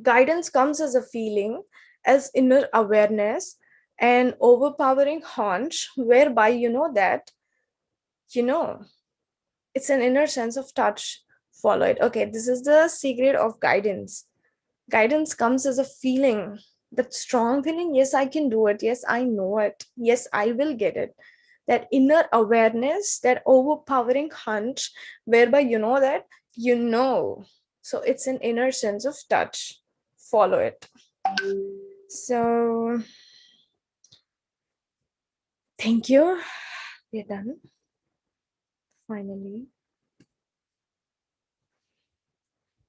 Guidance comes as a feeling, as inner awareness, an overpowering hunch, whereby you know that, you know, it's an inner sense of touch. Follow it. Okay, this is the secret of guidance. Guidance comes as a feeling, that strong feeling, yes, I can do it. Yes, I know it. Yes, I will get it. That inner awareness, that overpowering hunch, whereby you know that you know. So it's an inner sense of touch. Follow it. So, thank you. We're done. Finally.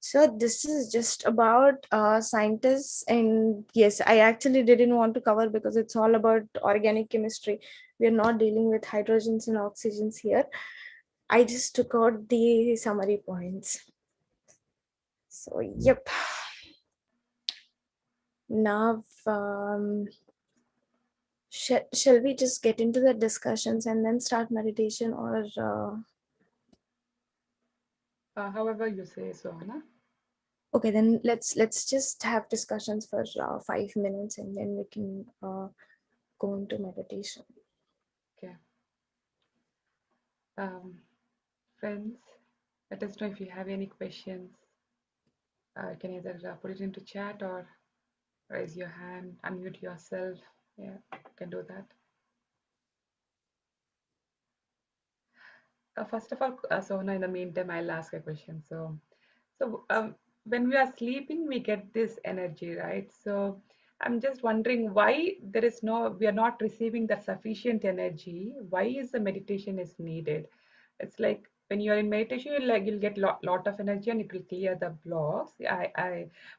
So this is just about scientists, and yes, I actually didn't want to cover because it's all about organic chemistry. We're not dealing with hydrogens and oxygens here. I just took out the summary points. So yep. Now, shall we just get into the discussions and then start meditation, or? However you say, Sohana. Okay, then let's just have discussions for 5 minutes, and then we can go into meditation. Okay. Friends, let us know if you have any questions. You can either put it into chat or raise your hand, unmute yourself. Yeah, you can do that. First of all, Sohana, in the meantime, I'll ask a question. So when we are sleeping, we get this energy, right? So I'm just wondering why we are not receiving that sufficient energy. Why is the meditation is needed? It's like when you're in meditation, you'll get lot of energy and it will clear the blocks.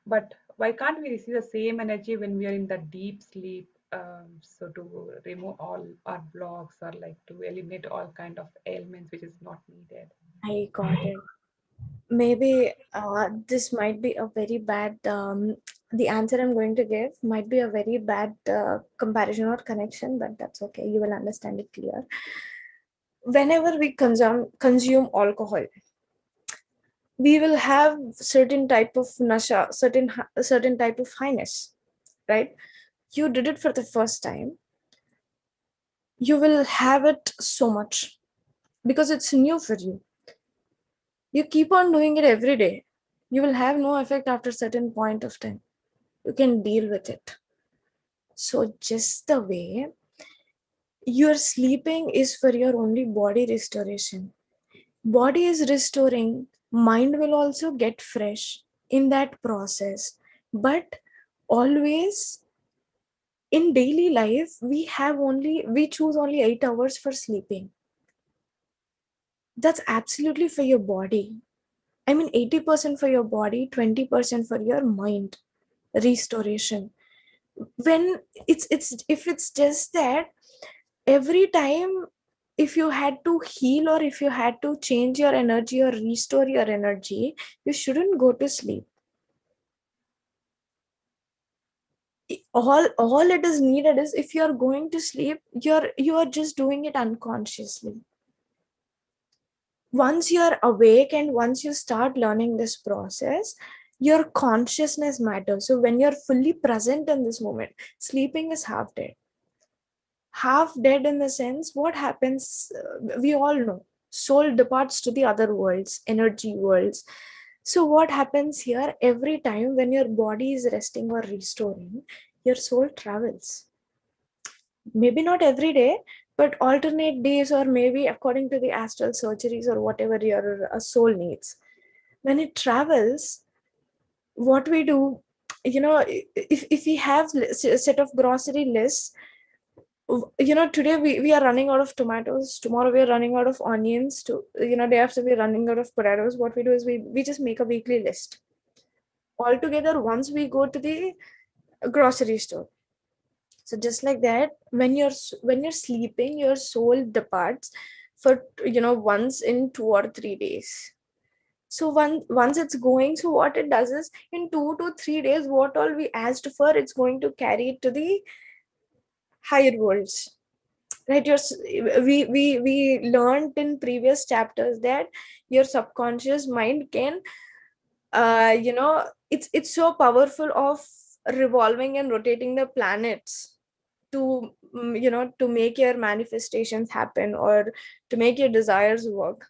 But why can't we receive the same energy when we are in the deep sleep? so to remove all our blocks, or like to eliminate all kind of ailments which is not needed. I got it. Maybe this might be a very bad, the answer I'm going to give might be a very bad comparison or connection, but that's okay. You will understand it clear. Whenever we consume alcohol, we will have certain type of nasha, certain type of highness, right? You did it for the first time, you will have it so much because it's new for you. You keep on doing it every day, you will have no effect after certain point of time. You can deal with it. So just the way your sleeping is for your only body restoration, body is restoring, mind will also get fresh in that process. But always in daily life we choose only 8 hours for sleeping. That's absolutely for your body. I mean 80% for your body, 20% for your mind restoration. When it's if it's just that every time, if you had to heal or if you had to change your energy or restore your energy, you shouldn't go to sleep. All it is needed is, if you're going to sleep, you are just doing it unconsciously. Once you're awake and once you start learning this process, your consciousness matters. So when you're fully present in this moment, sleeping is half dead in the sense, what happens, we all know, soul departs to the other worlds, energy worlds. So what happens here, every time when your body is resting or restoring, your soul travels. Maybe not every day, but alternate days, or maybe according to the astral surgeries or whatever your soul needs. When it travels, what we do, if we have a set of grocery lists, today we are running out of tomatoes, tomorrow we are running out of onions, to day after we're running out of potatoes. What we do is we just make a weekly list altogether once we go to the grocery store. So just like that, when you're sleeping, your soul departs for once in 2 or 3 days. So once it's going, so what it does is, in 2 to 3 days, what all we asked for, it's going to carry it to the higher worlds, right? We learned in previous chapters that your subconscious mind can, it's so powerful of revolving and rotating the planets to, to make your manifestations happen, or to make your desires work.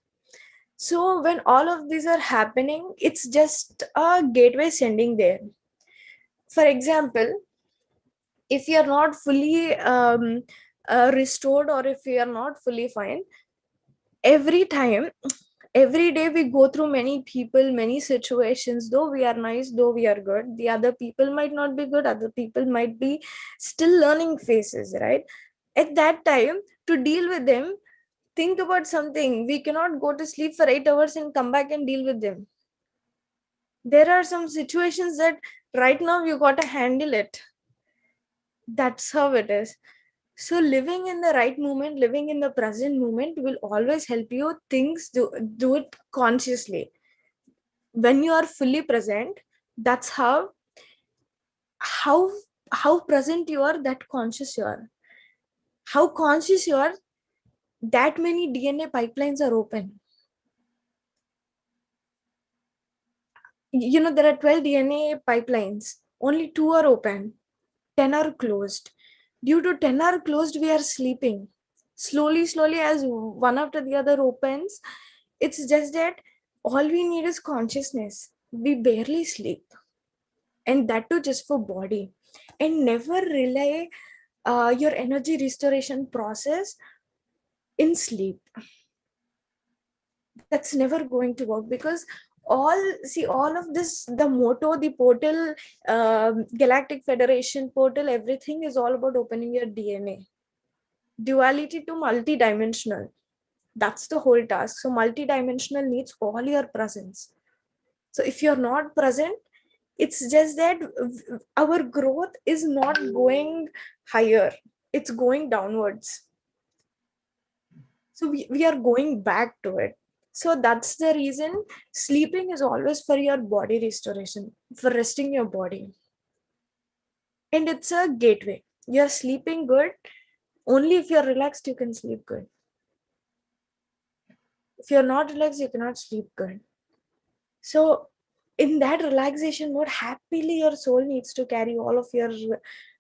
So when all of these are happening, it's just a gateway sending there. For example, if you're not fully restored, or if you're not fully fine, every time, every day we go through many people, many situations, though we are nice, though we are good, the other people might not be good, other people might be still learning phases, right? At that time, to deal with them, think about something. We cannot go to sleep for 8 hours and come back and deal with them. There are some situations that right now you got to handle it. That's how it is. So living in the right moment, living in the present moment will always help you things do it consciously. When you are fully present, that's how how present you are, that conscious you are. How conscious you are, that many DNA pipelines are open. There are 12 DNA pipelines, only 2 are open, 10 are closed. Due to 10 are closed, we are sleeping. Slowly, as one after the other opens, it's just that all we need is consciousness. We barely sleep, and that too just for body. And never rely your energy restoration process in sleep. That's never going to work, because all of this, the motto, the portal, galactic federation portal, everything is all about opening your DNA. Duality to multidimensional, that's the whole task. So multidimensional needs all your presence. So if you're not present, It's just that our growth is not going higher, it's going downwards. So we are going back to it. So that's the reason sleeping is always for your body restoration, for resting your body. And it's a gateway. You're sleeping good. Only if you're relaxed, you can sleep good. If you're not relaxed, you cannot sleep good. So in that relaxation mode, happily your soul needs to carry all of your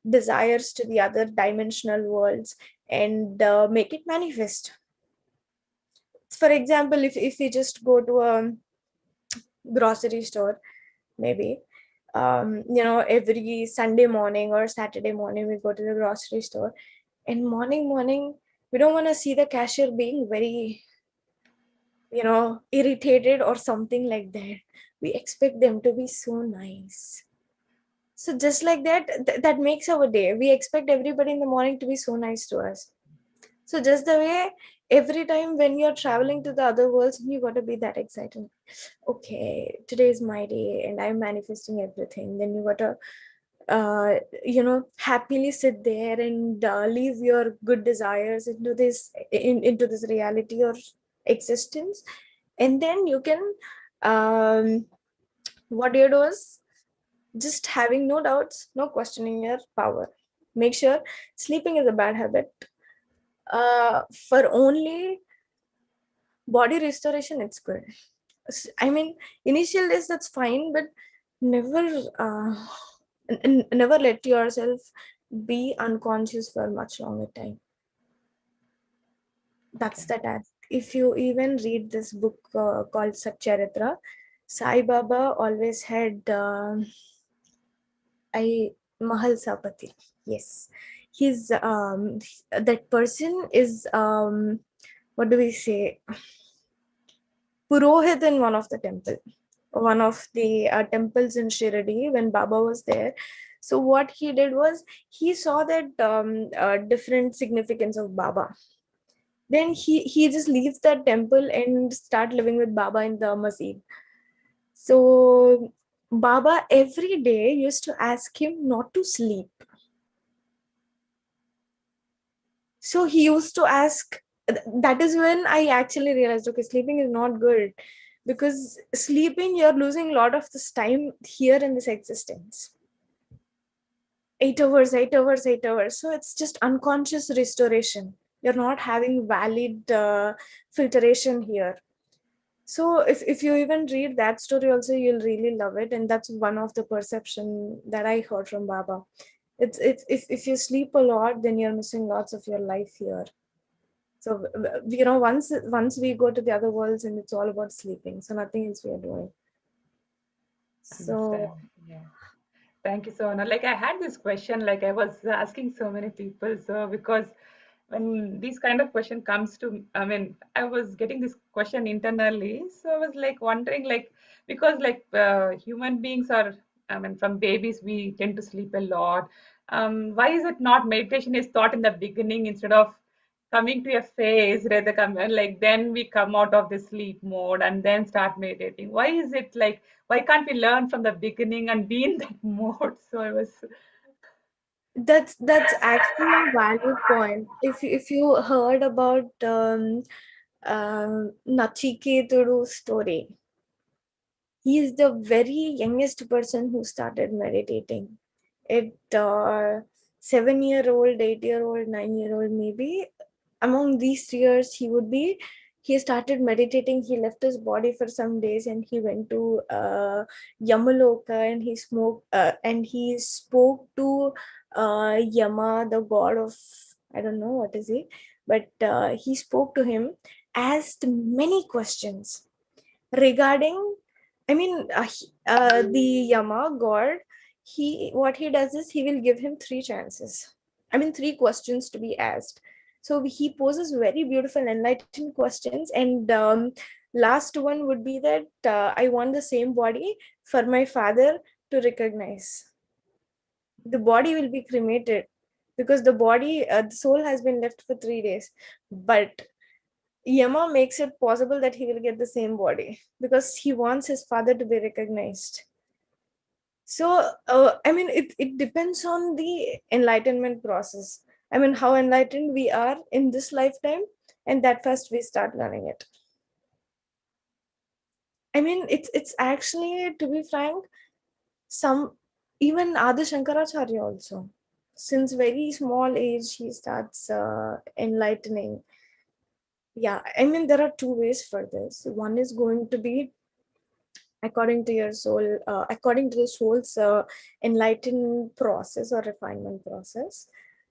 desires to the other dimensional worlds and make it manifest. For example, if we just go to a grocery store, maybe every Sunday morning or Saturday morning we go to the grocery store, and morning we don't want to see the cashier being very irritated or something like that. We expect them to be so nice. So just like that, that makes our day. We expect everybody in the morning to be so nice to us. So just the way, every time when you're traveling to the other worlds, you got to be that excited. Okay, today is my day and I'm manifesting everything. Then you got to happily sit there and leave your good desires into this reality or existence. And then you can what you do is just having no doubts, no questioning your power. Make sure sleeping is a bad habit. For only body restoration, it's good. I mean, initial days that's fine, but never, never let yourself be unconscious for much longer time. That's Okay. the task. If you even read this book called Satcharitra, Sai Baba always had I Mahal Sapati. Yes, he's that person is what do we say? Purohit in one of the temples in Shirdi when Baba was there. So what he did was he saw that different significance of Baba. Then he just leaves that temple and start living with Baba in the masjid. So Baba every day used to ask him not to sleep. So he used to ask. That is when I actually realized, okay, sleeping is not good, because sleeping you're losing a lot of this time here in this existence. 8 hours, 8 hours, 8 hours. So it's just unconscious restoration. You're not having valid filtration here. So if you even read that story also, you'll really love it. And that's one of the perception that I heard from Baba. It's if you sleep a lot, then you're missing lots of your life here. So once we go to the other worlds, and it's all about sleeping, so nothing else we are doing. So Understand. Yeah. Thank you, Sohana. Like I had this question, like I was asking so many people. So because when these kind of question comes to, I mean, I was getting this question internally. So I was like wondering, like, because like human beings are, I mean, from babies we tend to sleep a lot. Why is it not meditation is taught in the beginning instead of coming to a phase rather come like then we come out of the sleep mode and then start meditating? Why is it like, why can't we learn from the beginning and be in that mode? So I was that's actually a valid point. If you heard about Nachiketu's story, he is the very youngest person who started meditating. At 7-year-old, 8-year-old, 9-year-old, maybe among these 3 years, he started meditating. He left his body for some days and he went to Yamaloka, and he spoke to Yama, the god of, I don't know what is he, but he spoke to him, asked many questions regarding, I mean, the Yama god, what he does is he will give him three chances, I mean three questions to be asked. So he poses very beautiful enlightened questions, and last one would be that I want the same body for my father to recognize. The body will be cremated because the soul has been left for 3 days, but Yama makes it possible that he will get the same body because he wants his father to be recognized. So, I mean, it depends on the enlightenment process. I mean, how enlightened we are in this lifetime, and that first we start learning it. I mean, it's actually, to be frank, some even Adi Shankaracharya also, since very small age, he starts enlightening. Yeah, I mean, there are two ways for this. One is going to be according to your soul, according to the soul's enlightened process or refinement process.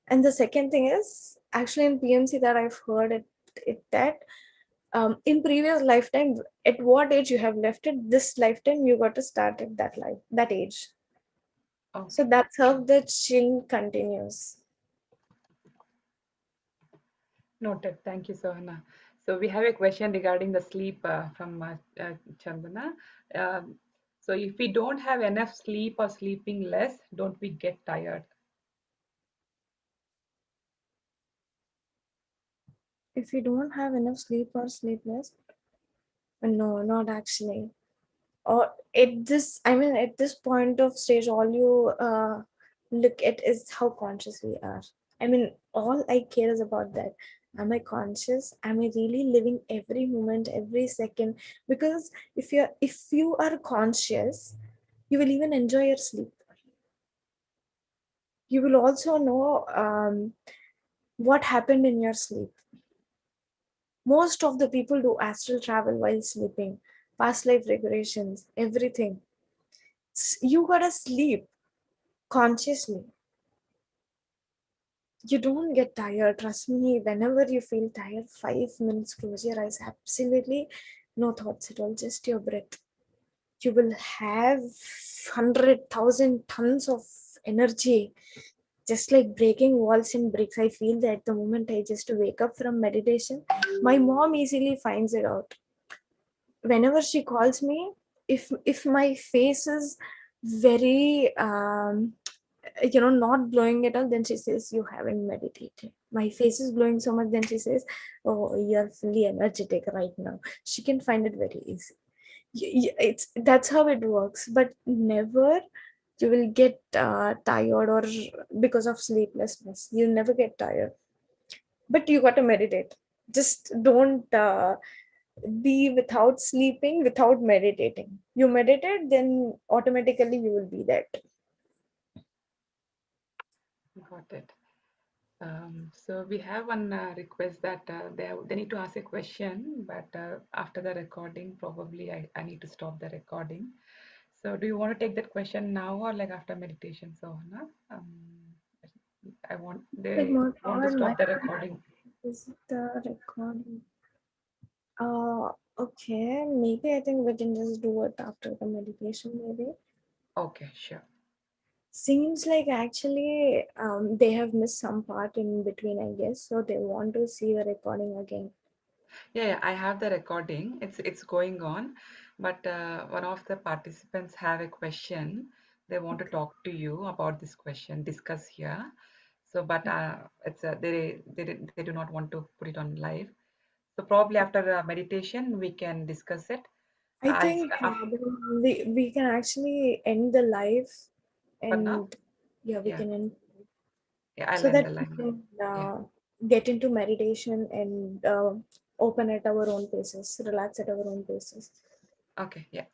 And the second thing is actually in PMC that I've heard it that in previous lifetime, at what age you have left it, this lifetime you got to start at that age. So Okay, that's how the chain continues. noted. Thank you, Sohana. So we have a question regarding the sleep from Chandana. Um, so if we don't have enough sleep or sleeping less, don't we get tired? If you don't have enough sleep or sleepless, no, not actually. Or at this, I mean, at this point of stage, all you look at is how conscious we are. I mean, all I care is about that. Am I conscious? Am I really living every moment, every second? Because if you are conscious, you will even enjoy your sleep. You will also know what happened in your sleep. Most of the people do astral travel while sleeping, past life regressions, everything. You gotta sleep consciously. You don't get tired. Trust me, whenever you feel tired, 5 minutes, close your eyes. Absolutely no thoughts at all, just your breath. You will have 100,000 tons of energy, just like breaking walls and bricks. I feel that the moment I just wake up from meditation, my mom easily finds it out. Whenever she calls me, if my face is very not glowing at all, then she says you haven't meditated. My face is glowing so much, then she says, oh, you're fully energetic right now. She can find it very easy. It's that's how it works, but never you will get tired or because of sleeplessness. You'll never get tired, but you got to meditate. Just don't be without sleeping, without meditating. You meditate, then automatically you will be that. Got it. So we have one request that they need to ask a question, but after the recording, probably I need to stop the recording. So do you want to take that question now or like after meditation, Sohana? I want Like they my want to god, my stop the recording. is the recording. Okay, maybe I think we can just do it after the meditation, maybe. Okay, sure. Seems like actually they have missed some part in between, I guess, so they want to see the recording again. Yeah, I have the recording. It's going on, but one of the participants have a question. They want to talk to you about this question, discuss here. So, but it's they do not want to put it on live. So probably after meditation we can discuss it. I I think we can actually end the live for now. and yeah, we Yeah, can end yeah. I'll so end that the we live now. can Yeah. get into meditation and open at our own paces, relax at our own paces. Okay. Yeah.